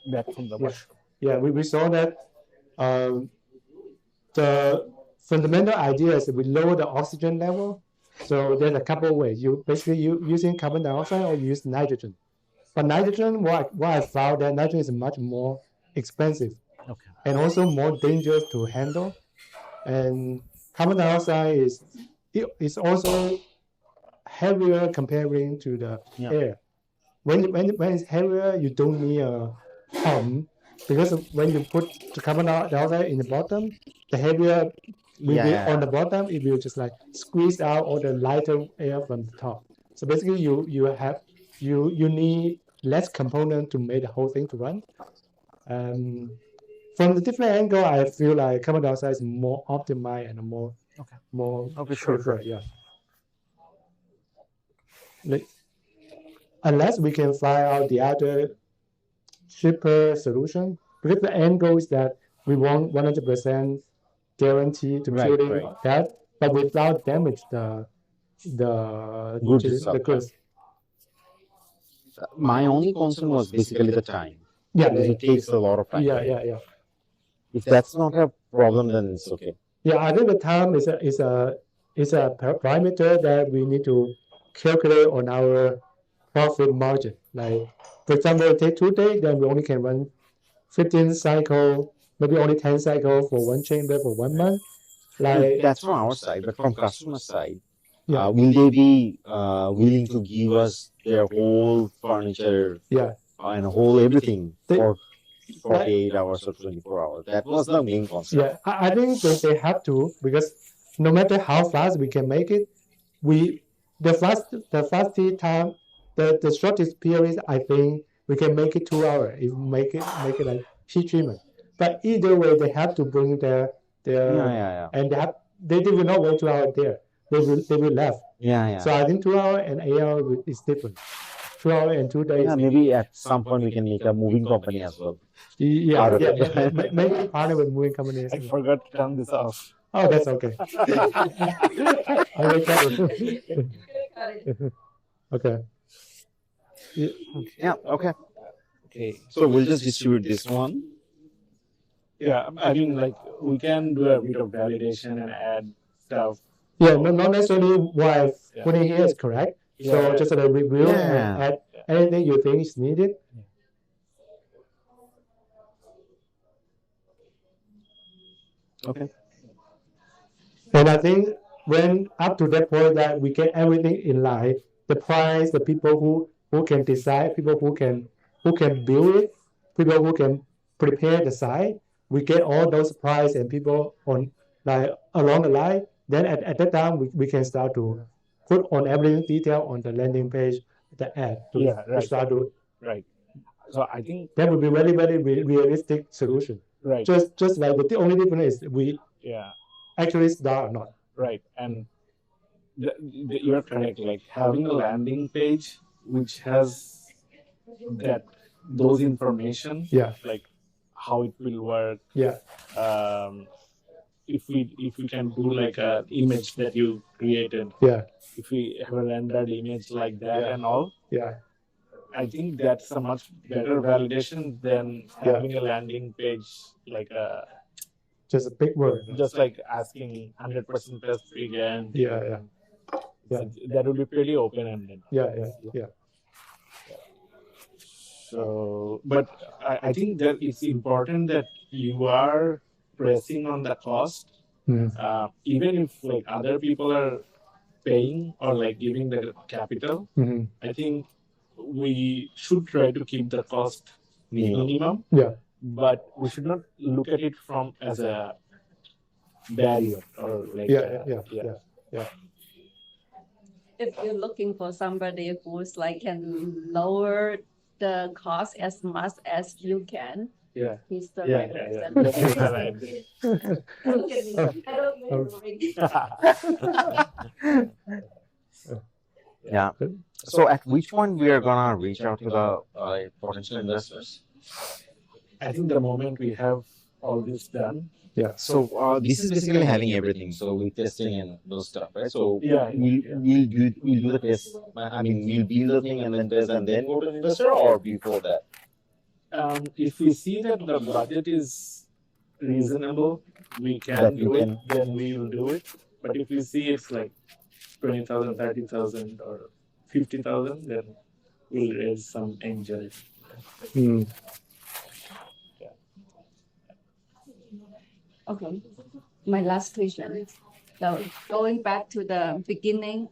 Speaker 3: we saw that the fundamental idea is we lower the oxygen level. So there's a couple of ways. You using carbon dioxide or you use nitrogen. But nitrogen, what I found that nitrogen is much more expensive and also more dangerous to handle. And carbon dioxide is also heavier comparing to the air. When it's heavier, you don't need a pump because when you put the carbon dioxide in the bottom, the heavier will be on the bottom. It will just like squeeze out all the lighter air from the top. So basically, you need less component to make the whole thing to run. From the different angle, I feel like carbon dioxide is more optimized and more sure. Yeah. Unless we can find out the other cheaper solution, because the end goal is that we want 100% guarantee to building that, but without damage the goods.
Speaker 5: My only concern was basically the time.
Speaker 3: Yeah,
Speaker 5: because it takes a lot of time.
Speaker 3: Yeah.
Speaker 5: If that's not a problem, then it's okay.
Speaker 3: Yeah, I think the time is a parameter that we need to calculate on our profit margin. Like, for example, it takes 2 days, then we only can run 15 cycle, maybe only 10 cycle for one chamber for 1 month. Like
Speaker 5: that's from our side, but from customer side, will they be willing to give us their whole furniture and whole everything for 48 hours or 24 hours? That was the main concern.
Speaker 3: Yeah, I think they have to, because no matter how fast we can make it, the fastest time, the shortest period, I think we can make it 2 hours if we make it like heat treatment. But either way, they have to bring their and they will not wait 2 hours there. They will left. So I think 2 hours and 8 hours is different. 2 hours and 2 days.
Speaker 5: Yeah, maybe at some point we can make a moving company as well.
Speaker 3: Maybe partner with moving companies.
Speaker 2: I forgot to turn this off.
Speaker 3: Oh, that's okay. I will cut it. Okay.
Speaker 5: Yeah. Okay. So we'll just distribute this one.
Speaker 2: Yeah, I mean, like we can do a bit of validation and add stuff.
Speaker 3: Yeah, not necessarily what I put in here is correct. So just a review and add anything you think is needed.
Speaker 5: Okay.
Speaker 3: And I think when up to that point that we get everything in line, the price, the people who can decide, people who can build it, people who can prepare the site, we get all those price and people on like along the line. Then at that time we can start to put on everything detail on the landing page, the ad to start to.
Speaker 2: Right. So I think
Speaker 3: that would be very, very realistic solution.
Speaker 2: Right.
Speaker 3: Just like the only difference is we actually start or not.
Speaker 2: Right. And you're correct. Like having a landing page which has those information,
Speaker 3: Yeah.
Speaker 2: like how it will work.
Speaker 3: Yeah.
Speaker 2: If we can do like an image that you created,
Speaker 3: Yeah.
Speaker 2: if we have a rendered image like that and all,
Speaker 3: Yeah.
Speaker 2: I think that's a much better validation than having a landing page like
Speaker 3: Just a big word.
Speaker 2: just like asking 100% test again.
Speaker 3: Yeah.
Speaker 2: So that would be pretty open ended.
Speaker 3: Yeah.
Speaker 2: So, but I think that it's important that you are pressing on the cost, even if like other people are paying or like giving the capital. I think we should try to keep the cost minimum.
Speaker 3: Yeah.
Speaker 2: But we should not look at it from as a barrier or like
Speaker 3: Yeah.
Speaker 4: If you're looking for somebody who's like can lower the cost as much as you can,
Speaker 2: Yeah.
Speaker 4: he's the
Speaker 2: Yeah,
Speaker 4: right
Speaker 2: yeah, yeah.
Speaker 4: person.
Speaker 2: That's right.
Speaker 4: Look at me. I don't mean
Speaker 5: Yeah. So at which point we are gonna reach out to the potential investors?
Speaker 2: I think the moment we have all this done,
Speaker 5: So this is basically having everything. So with testing and those stuff, right? So
Speaker 2: Yeah.
Speaker 5: we'll do the test. I mean, we'll build the thing and then test and then go to the investor, or before that.
Speaker 2: if we see that the budget is reasonable, we
Speaker 5: That
Speaker 2: can
Speaker 5: we
Speaker 2: do it,
Speaker 5: can-
Speaker 2: then we will do it. But if we see it's like 20,000, 30,000, or 50,000, then we'll raise some angel.
Speaker 4: Okay. My last question. So going back to the beginning,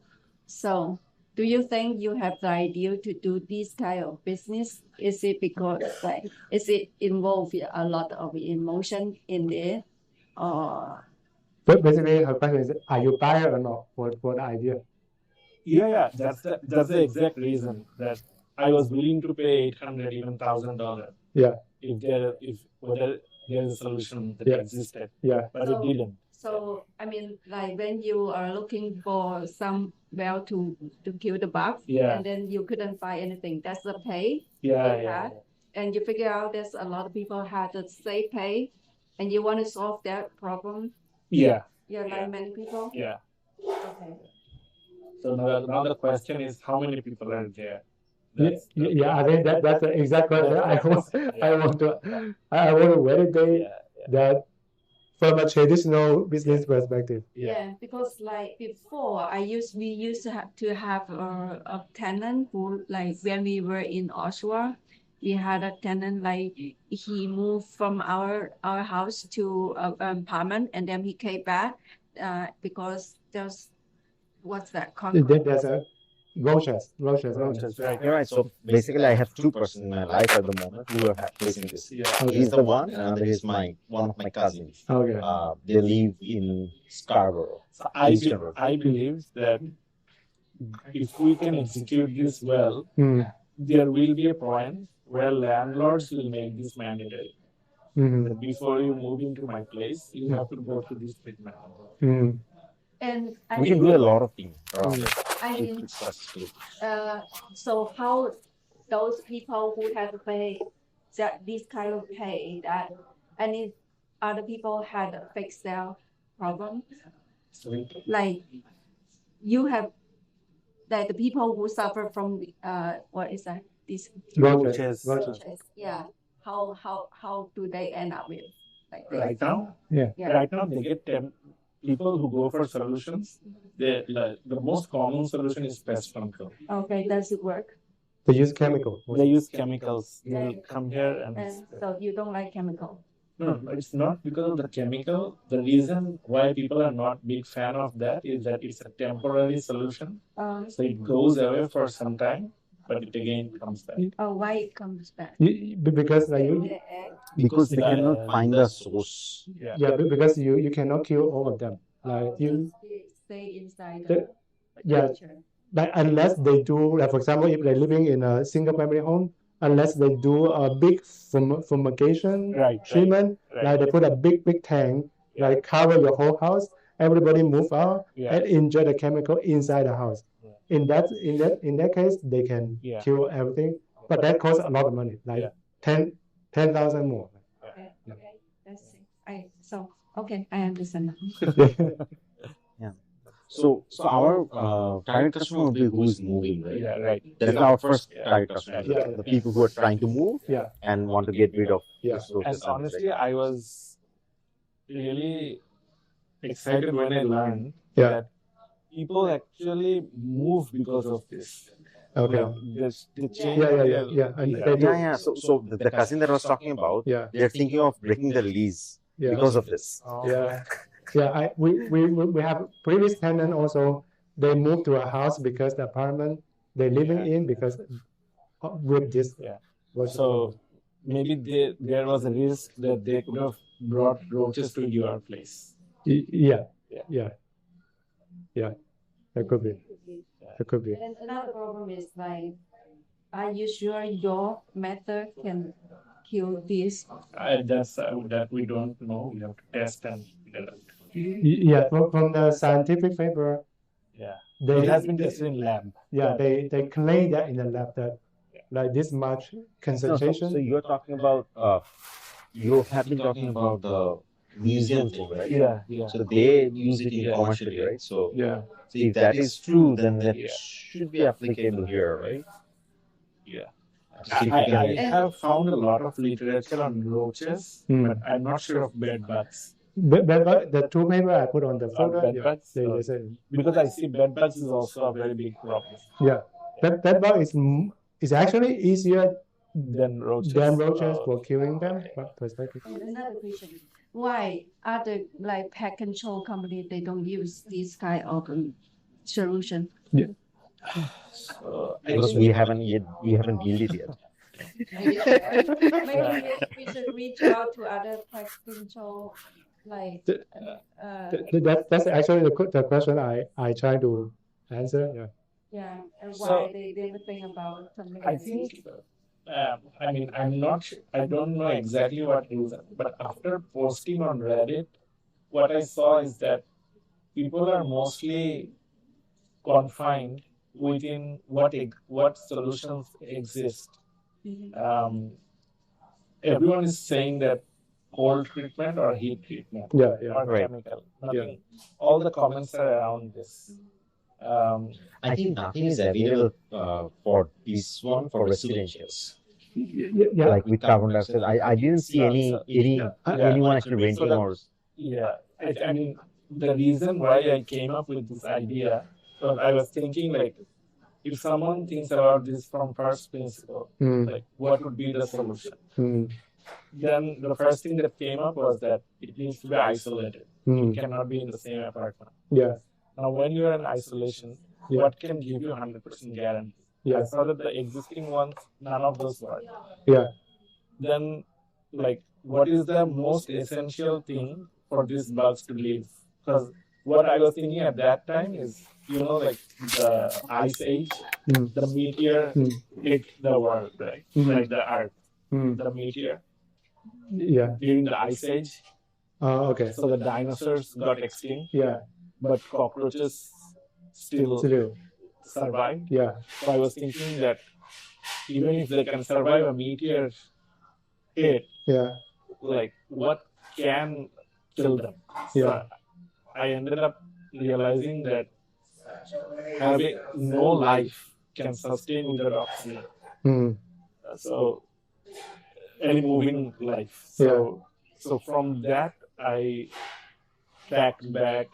Speaker 4: so do you think you have the idea to do this kind of business? Is it because like is it involve a lot of emotion in it, or
Speaker 3: But basically, her question is, are you buyer or not for the idea?
Speaker 2: Yeah, that's the exact reason that I was willing to pay $800, even $1,000.
Speaker 3: Yeah.
Speaker 2: If whether there is a solution that
Speaker 3: Yeah.
Speaker 2: existed,
Speaker 3: Yeah.
Speaker 2: but it didn't.
Speaker 4: so? I mean, like when you are looking for some well to kill the bug,
Speaker 2: Yeah.
Speaker 4: and then you couldn't find anything. That's the pay.
Speaker 2: Yeah.
Speaker 4: And you figure out there's a lot of people had the same pay, and you want to solve that problem.
Speaker 2: Yeah.
Speaker 4: Yeah, like many people.
Speaker 2: Yeah.
Speaker 4: Okay.
Speaker 2: So now the question is, how many people are there?
Speaker 3: Yeah, I think that's the exact question I want to validate that from a traditional business perspective.
Speaker 4: Yeah, because like before, we used to have a tenant who like when we were in Oshawa, we had a tenant like he moved from our house to an apartment, and then he came back because there's what's that called?
Speaker 3: There's a roaches.
Speaker 2: Right.
Speaker 5: You're right. So basically, I have two persons in my life at the moment who are facing this. He's the one, and another is one of my cousins.
Speaker 3: Okay.
Speaker 5: They live in Scarborough.
Speaker 2: So I believe that if we can execute this well, there will be a point where landlords will make this mandatory. That before you move into my place, you have to go through this treatment.
Speaker 4: And I
Speaker 5: We can do a lot of things around it.
Speaker 4: I mean, so how those people who have to pay this kind of pay that any other people had to fix their problem? Like you have like the people who suffer from what is that? This
Speaker 3: Roaches.
Speaker 4: yeah. How do they end up with like this?
Speaker 2: Right now,
Speaker 3: Yeah.
Speaker 2: right now they get people who go for solutions. The most common solution is pest control.
Speaker 4: Okay, does it work?
Speaker 3: They use chemical.
Speaker 2: They use chemicals. They come here and
Speaker 4: So you don't like chemical?
Speaker 2: no, it's not because of the chemical. The reason why people are not big fan of that is that it's a temporary solution. So it goes away for some time, but it again comes back.
Speaker 4: Why it comes back?
Speaker 3: Because
Speaker 5: Because they cannot find the source.
Speaker 3: because you cannot kill all of them. Like you,
Speaker 4: Stay inside
Speaker 3: The-
Speaker 4: the
Speaker 3: yeah.
Speaker 4: creature.
Speaker 3: like unless they do, like for example, if they're living in a single family home, unless they do a big fumigation
Speaker 2: Right.
Speaker 3: treatment, like they put a big tank, like cover your whole house, everybody move out
Speaker 2: Yeah.
Speaker 3: and enjoy the chemical inside the house. In that case, they can
Speaker 2: Yeah.
Speaker 3: kill everything, but that costs a lot of money, like
Speaker 2: Yeah.
Speaker 3: 10,000 more.
Speaker 4: Okay. That's it. Okay, I understand now.
Speaker 5: So our target customer will be who's moving, right?
Speaker 2: Yeah, right.
Speaker 5: That's our first target customer.
Speaker 3: Yeah.
Speaker 5: The people who are trying to move
Speaker 3: Yeah.
Speaker 5: and want to get rid of
Speaker 3: Yeah.
Speaker 5: this
Speaker 2: And
Speaker 5: roaches.
Speaker 2: honestly, I was really excited when I learned
Speaker 3: Yeah.
Speaker 2: that people actually move because of this.
Speaker 3: Okay.
Speaker 2: They change
Speaker 3: Yeah. And they do.
Speaker 5: Yeah. So the cousin that I was talking about,
Speaker 3: Yeah.
Speaker 5: they're thinking of breaking the lease
Speaker 3: Yeah.
Speaker 5: because of this.
Speaker 3: Yeah. Yeah. We have previous tenant also. They moved to a house because the apartment they're living in because with this.
Speaker 2: Yeah.
Speaker 3: was-
Speaker 2: So maybe there was a risk that they could have brought roaches to your place.
Speaker 3: Yeah.
Speaker 2: Yeah.
Speaker 3: Yeah. Yeah. That could be. That could be.
Speaker 4: And another problem is like, are you sure your method can kill this?
Speaker 2: That's that we don't know. We have to test and figure out.
Speaker 3: Yeah. From the scientific paper,
Speaker 2: Yeah.
Speaker 3: they
Speaker 2: It has been tested in lab.
Speaker 3: Yeah, they claim that in the lab that like this much concentration.
Speaker 5: So you're talking about you have been talking about the museum thing, right?
Speaker 2: Yeah.
Speaker 5: So they use it in commercially, right? So,
Speaker 2: Yeah.
Speaker 5: so if that is true, then that
Speaker 2: Yeah.
Speaker 5: should be applicable here, right?
Speaker 2: Yeah.
Speaker 5: So if you can-
Speaker 2: I have found a lot of literature on roaches,
Speaker 3: Hmm.
Speaker 2: but I'm not sure of bed bugs.
Speaker 3: But the two paper I put on the photo,
Speaker 2: bed
Speaker 3: yeah,
Speaker 2: bugs,
Speaker 3: they say
Speaker 2: Because I see bed bugs is also a very big problem
Speaker 3: yeah, that bug is actually easier
Speaker 2: than roaches.
Speaker 3: than roaches for killing them. But perspective.
Speaker 4: And another question: why other like pest control company they don't use this kind of solution?
Speaker 2: So I
Speaker 5: because
Speaker 2: think
Speaker 5: we haven't built it yet.
Speaker 4: Maybe we should reach out to other pest control like.
Speaker 3: That's actually the question I try to answer. Yeah.
Speaker 4: Yeah, and why
Speaker 2: So-
Speaker 4: they never think about something
Speaker 2: I
Speaker 4: like
Speaker 2: think,
Speaker 4: this.
Speaker 2: I mean, I'm not sure, I don't know exactly what reason, but after posting on Reddit, what I saw is that people are mostly confined within what solutions exist.
Speaker 4: Mhm.
Speaker 2: Everyone is saying that cold treatment or heat treatment
Speaker 3: Yeah.
Speaker 2: or
Speaker 5: Right.
Speaker 2: chemical. Nothing. All the comments are around this.
Speaker 5: I think nothing is available for this one for residentials.
Speaker 3: Yeah.
Speaker 5: Like with carbon dioxide, I didn't see
Speaker 2: Yeah.
Speaker 5: anyone actually renting
Speaker 2: that-
Speaker 5: or
Speaker 2: Yeah, I mean, the reason why I came up with this idea was I was thinking like, if someone thinks about this from first principle,
Speaker 3: Mm,
Speaker 2: like what would be the solution?
Speaker 3: mm,
Speaker 2: Then the first thing that came up was that it needs to be isolated. It
Speaker 3: mm,
Speaker 2: cannot be in the same apartment.
Speaker 3: yeah.
Speaker 2: Now, when you are in isolation,
Speaker 3: Yeah.
Speaker 2: what can give you 100% guarantee? I
Speaker 3: Yeah.
Speaker 2: saw that the existing ones, none of those work.
Speaker 3: Yeah.
Speaker 2: Then, like, what is the most essential thing for these bugs to live? Because what I was thinking at that time is, like the ice age,
Speaker 3: Mm,
Speaker 2: the meteor
Speaker 3: mm,
Speaker 2: hit the world, right?
Speaker 3: Mhm.
Speaker 2: Like the Earth,
Speaker 3: mm,
Speaker 2: the meteor
Speaker 3: yeah.
Speaker 2: during the ice age.
Speaker 3: Okay.
Speaker 2: So the dinosaurs got extinct,
Speaker 3: Yeah.
Speaker 2: but cockroaches still
Speaker 3: Still.
Speaker 2: survived.
Speaker 3: Yeah.
Speaker 2: So I was thinking that even if they can survive a meteor hit,
Speaker 3: Yeah.
Speaker 2: like what can kill them?
Speaker 3: Yeah.
Speaker 2: So I ended up realizing that having no life can sustain without oxygen.
Speaker 3: Mm,
Speaker 2: So any moving life. So from that I tracked back.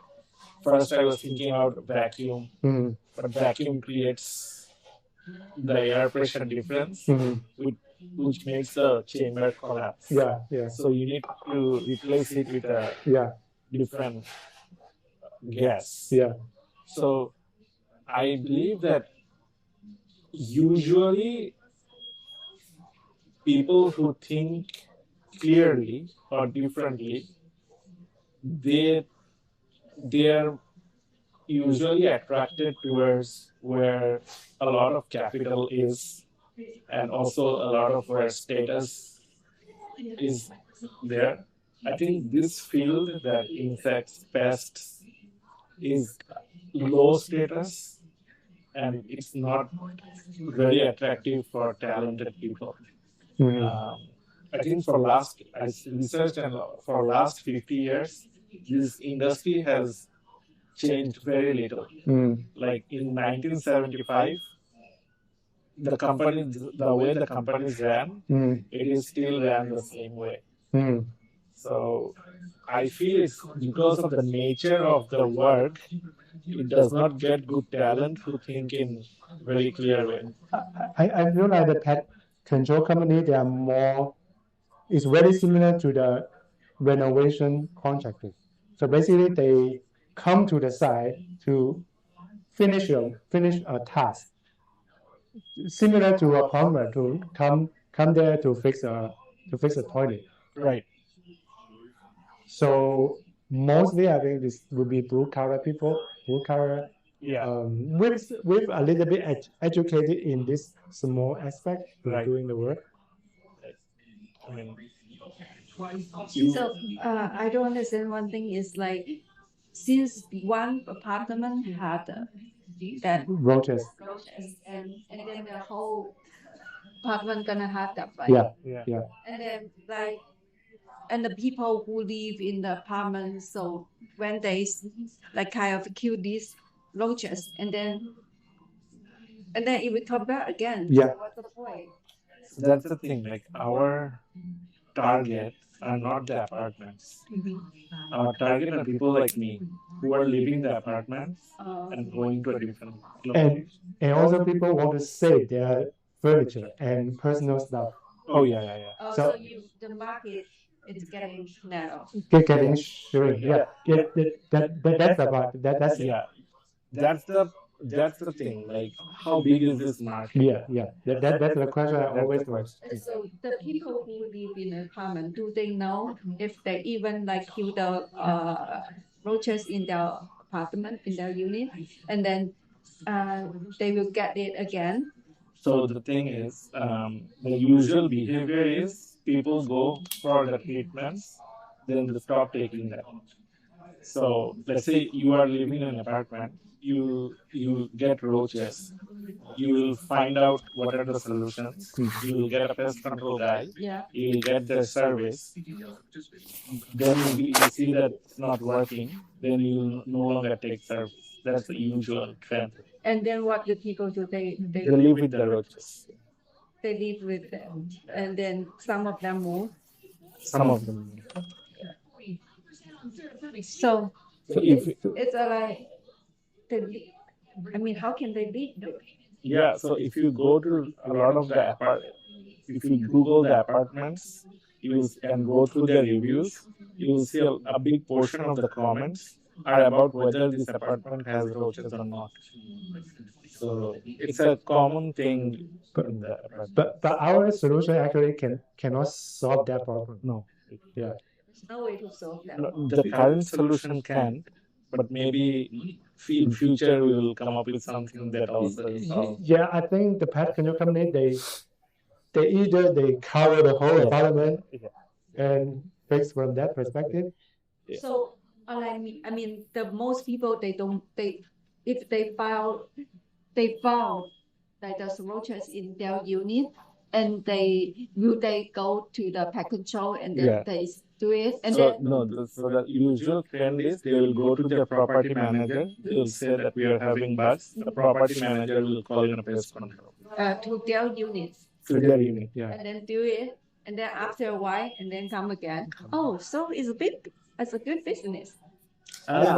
Speaker 2: First I was thinking about vacuum,
Speaker 3: mm,
Speaker 2: but vacuum creates the air pressure difference,
Speaker 3: mm,
Speaker 2: which makes the chamber collapse.
Speaker 3: yeah. Yeah.
Speaker 2: So you need to replace it with a
Speaker 3: Yeah.
Speaker 2: different gas.
Speaker 3: Yeah.
Speaker 2: So I believe that usually people who think clearly or differently, they're usually attracted towards where a lot of capital is, and also a lot of where status is there. I think this field, that insects, pests, is low status and it's not very attractive for talented people. I think I researched and for last 50 years, this industry has changed very little. Like in 1975, the way the companies ran, it is still ran the same way. So I feel it's because of the nature of the work, it does not get good talent who think in very clear way.
Speaker 3: I feel like the pet control company, they are more, it's very similar to the renovation contractors. So basically, they come to the site to finish a task, similar to a plumber to come there to fix a toilet.
Speaker 2: Right.
Speaker 3: So mostly, I think this will be blue collar people, blue collar, with a little bit educated in this small aspect of
Speaker 2: Right.
Speaker 3: doing the work.
Speaker 2: I mean,
Speaker 4: So I don't understand one thing is like since one apartment had that
Speaker 3: Roaches.
Speaker 4: and then the whole apartment gonna have that, right?
Speaker 3: Yeah.
Speaker 4: And then like and the people who live in the apartment, so when they like kind of kill these roaches and then it will come back again.
Speaker 3: Yeah.
Speaker 4: So what's the point?
Speaker 2: so that's the thing. Like our target are not the apartments. Our target are people like me who are leaving the apartments and going to a different location.
Speaker 3: And also people want to save their furniture and personal stuff.
Speaker 2: Oh yeah.
Speaker 4: Oh,
Speaker 3: So-
Speaker 4: so the market is getting narrow.
Speaker 3: Getting shrink. Yeah. That's about that's
Speaker 2: Yeah, that's the thing. Like, how big is this market?
Speaker 3: yeah. That's the question I always ask.
Speaker 4: So the people who live in an apartment, do they know if they even like kill the roaches in their apartment, in their unit, and then they will get it again?
Speaker 2: So the thing is, the usual behavior is people go for the treatments, then they stop taking them. So let's say you are living in an apartment, you get roaches. You will find out what are the solutions. You will get a pest control guy.
Speaker 4: Yeah.
Speaker 2: You will get their service. Then you see that it's not working. Then you will no longer take service. That's the usual trend.
Speaker 4: And then what do people do? They
Speaker 2: They live with the roaches.
Speaker 4: they live with them, and then some of them move.
Speaker 2: Some of them.
Speaker 4: So
Speaker 2: So if
Speaker 4: it's like, I mean, how can they live?
Speaker 2: yeah, so if you go to a lot of the if you Google the apartments, and go through their reviews, you will see a big portion of the comments are about whether this apartment has roaches or not. So it's a common thing in the apartment.
Speaker 3: But our solution actually cannot solve that problem.
Speaker 2: No.
Speaker 3: Yeah.
Speaker 4: There's no way to solve that.
Speaker 2: The current solution can, but maybe in future we will come up with something that also solves.
Speaker 3: Yeah, I think the pet control company they either they cover the whole apartment and fix from that perspective.
Speaker 4: So, I mean, the most people if they found that there's roaches in their unit, and they go to the pet control and then
Speaker 2: Yeah.
Speaker 4: they do it, and
Speaker 2: So
Speaker 4: then
Speaker 2: so the usual trend is they will go to their property manager. They will say that we are having bugs. The property manager will call in a pest control
Speaker 4: to their units,
Speaker 2: to their unit.
Speaker 3: Yeah.
Speaker 4: and then do it, and then after a while, and then come again. Oh, so it's a good business.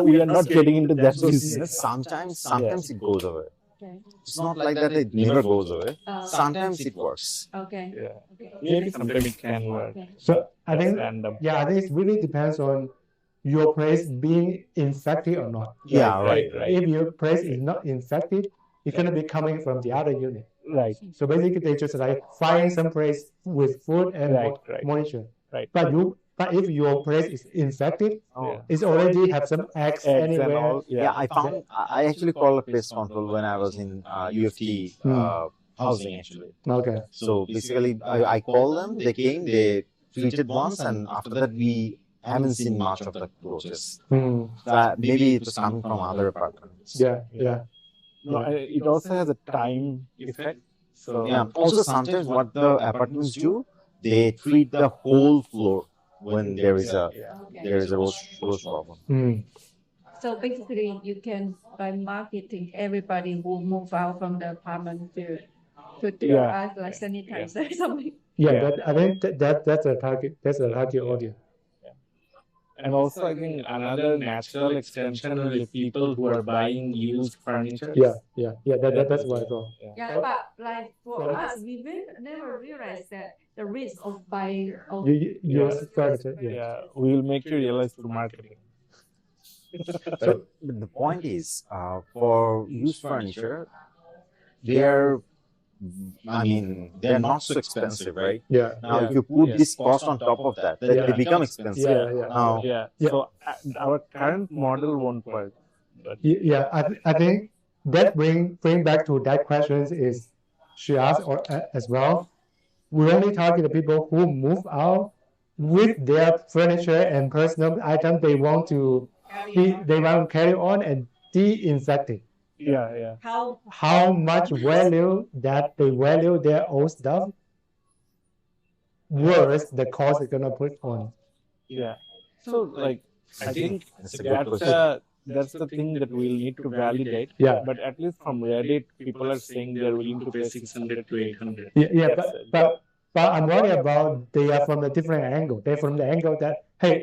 Speaker 2: We are not getting into that business.
Speaker 5: Business sometimes it goes away.
Speaker 4: Okay.
Speaker 5: It's not like that it never goes away.
Speaker 4: Uh,
Speaker 5: Sometimes it works.
Speaker 4: Okay.
Speaker 2: Yeah.
Speaker 4: Okay.
Speaker 2: Maybe sometimes it can work.
Speaker 4: Okay.
Speaker 3: So I think
Speaker 2: Random.
Speaker 3: I think it really depends on your place being infected or not.
Speaker 5: Yeah,
Speaker 2: right.
Speaker 3: If your place is not infected, it's gonna be coming from the other unit.
Speaker 2: Right.
Speaker 3: So basically, they just like find some place with food and
Speaker 2: Right.
Speaker 3: moisture.
Speaker 2: Right.
Speaker 3: But if your place is infected,
Speaker 2: Yeah.
Speaker 3: it's already have some eggs
Speaker 2: Eggs and
Speaker 3: anywhere.
Speaker 2: all.
Speaker 5: Yeah, I actually called a pest control when I was in UFT housing actually.
Speaker 3: Okay.
Speaker 5: So basically, I called them. They came. They treated once, and after that we haven't seen much of the roaches.
Speaker 3: Mm.
Speaker 5: Maybe it was coming from other apartments.
Speaker 3: Yeah.
Speaker 2: No, it also has a time effect. So
Speaker 5: Yeah. Also, sometimes what the apartments do, they treat the whole floor when there is a roach problem.
Speaker 3: Mm.
Speaker 4: So basically, you can by marketing everybody who move out from the apartment to do
Speaker 2: Yeah.
Speaker 4: like sanitizer or something.
Speaker 3: Yeah,
Speaker 2: Yeah.
Speaker 3: I think that's a target. That's a target audience.
Speaker 2: And also, I think another natural extension will be people who are buying used furniture.
Speaker 3: Yeah. That's what I thought.
Speaker 4: Yeah, but like for us, we will never realize that the risk of buying of
Speaker 3: You use furniture. Yeah.
Speaker 2: Yeah, we will make you realize through marketing.
Speaker 5: But the point is, for used furniture, they're not so expensive, right?
Speaker 3: Yeah.
Speaker 5: Now, if you put this cost on top of that, then they become expensive.
Speaker 3: Yeah.
Speaker 5: Now,
Speaker 2: Yeah.
Speaker 3: Yeah.
Speaker 2: So our current model won't work. But
Speaker 3: Yeah, I think that bring back to that question is she asked as well. We only target the people who move out with their furniture and personal items they want to carry on and de-infect it.
Speaker 2: yeah.
Speaker 3: How much value that they value their own stuff versus the cost they're gonna put on.
Speaker 2: Yeah. So like I think
Speaker 5: that's a good question.
Speaker 2: that's the thing that we'll need to validate.
Speaker 3: Yeah.
Speaker 2: But at least from Reddit, people are saying they're willing to pay 600 to 800.
Speaker 3: Yeah, but I'm worried about they are from a different angle. They're from the angle that hey,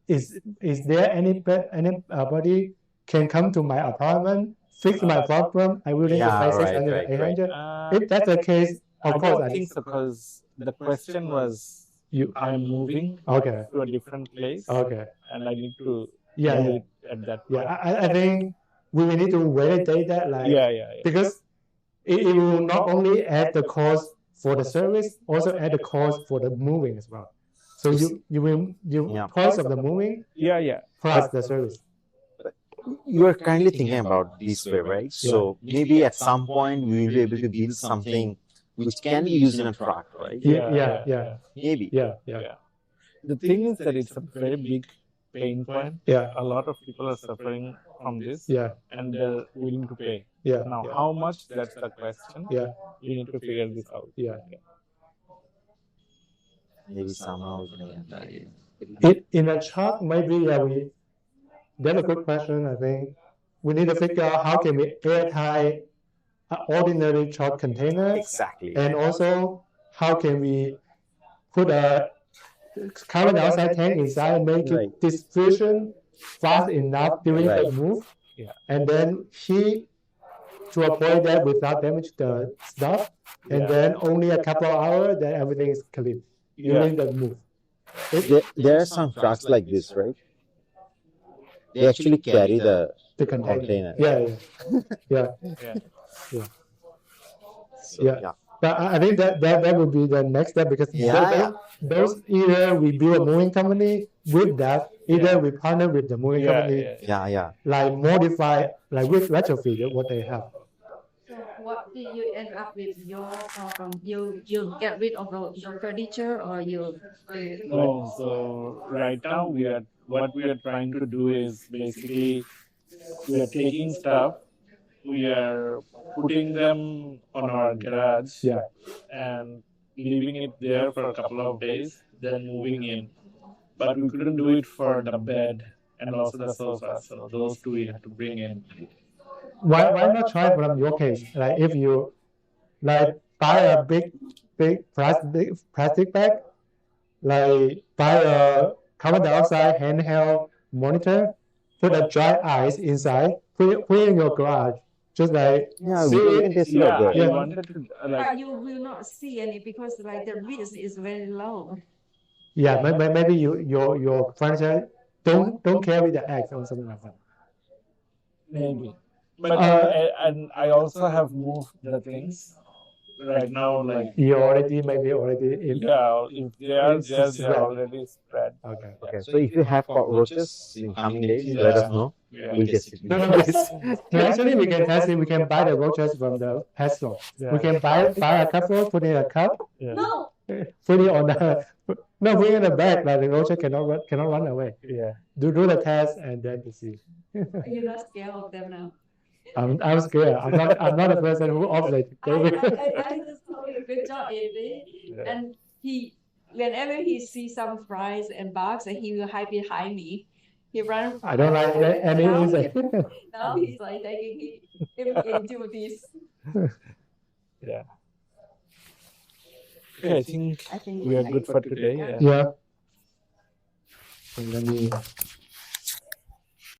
Speaker 3: is there anybody can come to my apartment, fix my problem? I willing to pay 600, 800. If that's the case, of
Speaker 2: I
Speaker 3: course
Speaker 2: don't think so, because the question was I'm moving
Speaker 3: Okay.
Speaker 2: to a different place
Speaker 3: Okay.
Speaker 2: and I need to
Speaker 3: Yeah.
Speaker 2: do it at that point.
Speaker 3: Yeah. I think we will need to validate that, like
Speaker 2: Yeah.
Speaker 3: because it will not only add the cost for the service, also add the cost for the moving as well. So you price of the moving
Speaker 2: Yeah.
Speaker 3: plus the service.
Speaker 5: you are kindly thinking about this way, right? So maybe at some point we will be able to build something which can be used in a truck, right?
Speaker 3: Yeah.
Speaker 5: Maybe.
Speaker 3: Yeah.
Speaker 2: The thing is that it's a very big pain point.
Speaker 3: Yeah.
Speaker 2: A lot of people are suffering from this
Speaker 3: Yeah.
Speaker 2: and they're willing to pay.
Speaker 3: Yeah.
Speaker 2: Now, how much? That's the question.
Speaker 3: Yeah.
Speaker 2: We need to figure this out.
Speaker 3: Yeah.
Speaker 5: Maybe somehow we can get that.
Speaker 3: In a truck, maybe that's a good question. I think we need to figure out how can we airtight an ordinary truck container,
Speaker 5: Exactly.
Speaker 3: and also how can we put a carbon dioxide tank inside, make it diffusion fast enough during the move, and then heat to a point that without damage the stuff, and then only a couple of hours, then everything is clean during the move.
Speaker 5: There are some trucks like this, right? They actually carry the
Speaker 3: The container.
Speaker 5: container.
Speaker 3: Yeah.
Speaker 5: So,
Speaker 3: Yeah. But I think that would be the next step because those either we build a moving company with that, either we partner with the moving company,
Speaker 5: Yeah.
Speaker 3: like modify, like with retrofit what they have.
Speaker 4: So what do you end up with your problem? You get rid of your furniture or you
Speaker 2: No, so right now what we are trying to do is basically we are taking stuff, we are putting them on our garage and leaving it there for a couple of days, then moving in. But we couldn't do it for the bed and also the sofa, so those two we had to bring in.
Speaker 3: Why not try from your case? Like if you like buy a big plastic bag, like buy a carbon dioxide handheld monitor, put a dry ice inside, put it in your garage, just like
Speaker 2: I wanted to
Speaker 4: but you will not see any because like the risk is very low.
Speaker 3: Yeah, maybe your furniture don't carry the eggs or something like that.
Speaker 2: maybe. But and I also have moved the things right now. Like
Speaker 3: You already in,
Speaker 2: if they are there, they are already spread.
Speaker 3: okay.
Speaker 5: Okay. So if you have cockroaches in coming days, let us know. We'll test it.
Speaker 3: No, actually we can test it. We can buy the roaches from the pet store.
Speaker 2: Yeah.
Speaker 3: We can buy a couple, put in a cup.
Speaker 4: No,
Speaker 3: put it on the no, put it in the back, like the roaches cannot run away.
Speaker 2: Yeah.
Speaker 3: Do the test and then to see.
Speaker 4: You're not scared of them now.
Speaker 3: I'm scared. I'm not a person who obviously.
Speaker 4: I just told you good job, Avery.
Speaker 2: Yeah.
Speaker 4: And whenever he sees some flies and bugs, he will hide behind me. He runs.
Speaker 3: I don't like any insect.
Speaker 4: Now he's like taking him into this.
Speaker 2: Yeah. Okay, I think
Speaker 4: I think
Speaker 2: we are good for today. Yeah.
Speaker 3: Yeah. So let me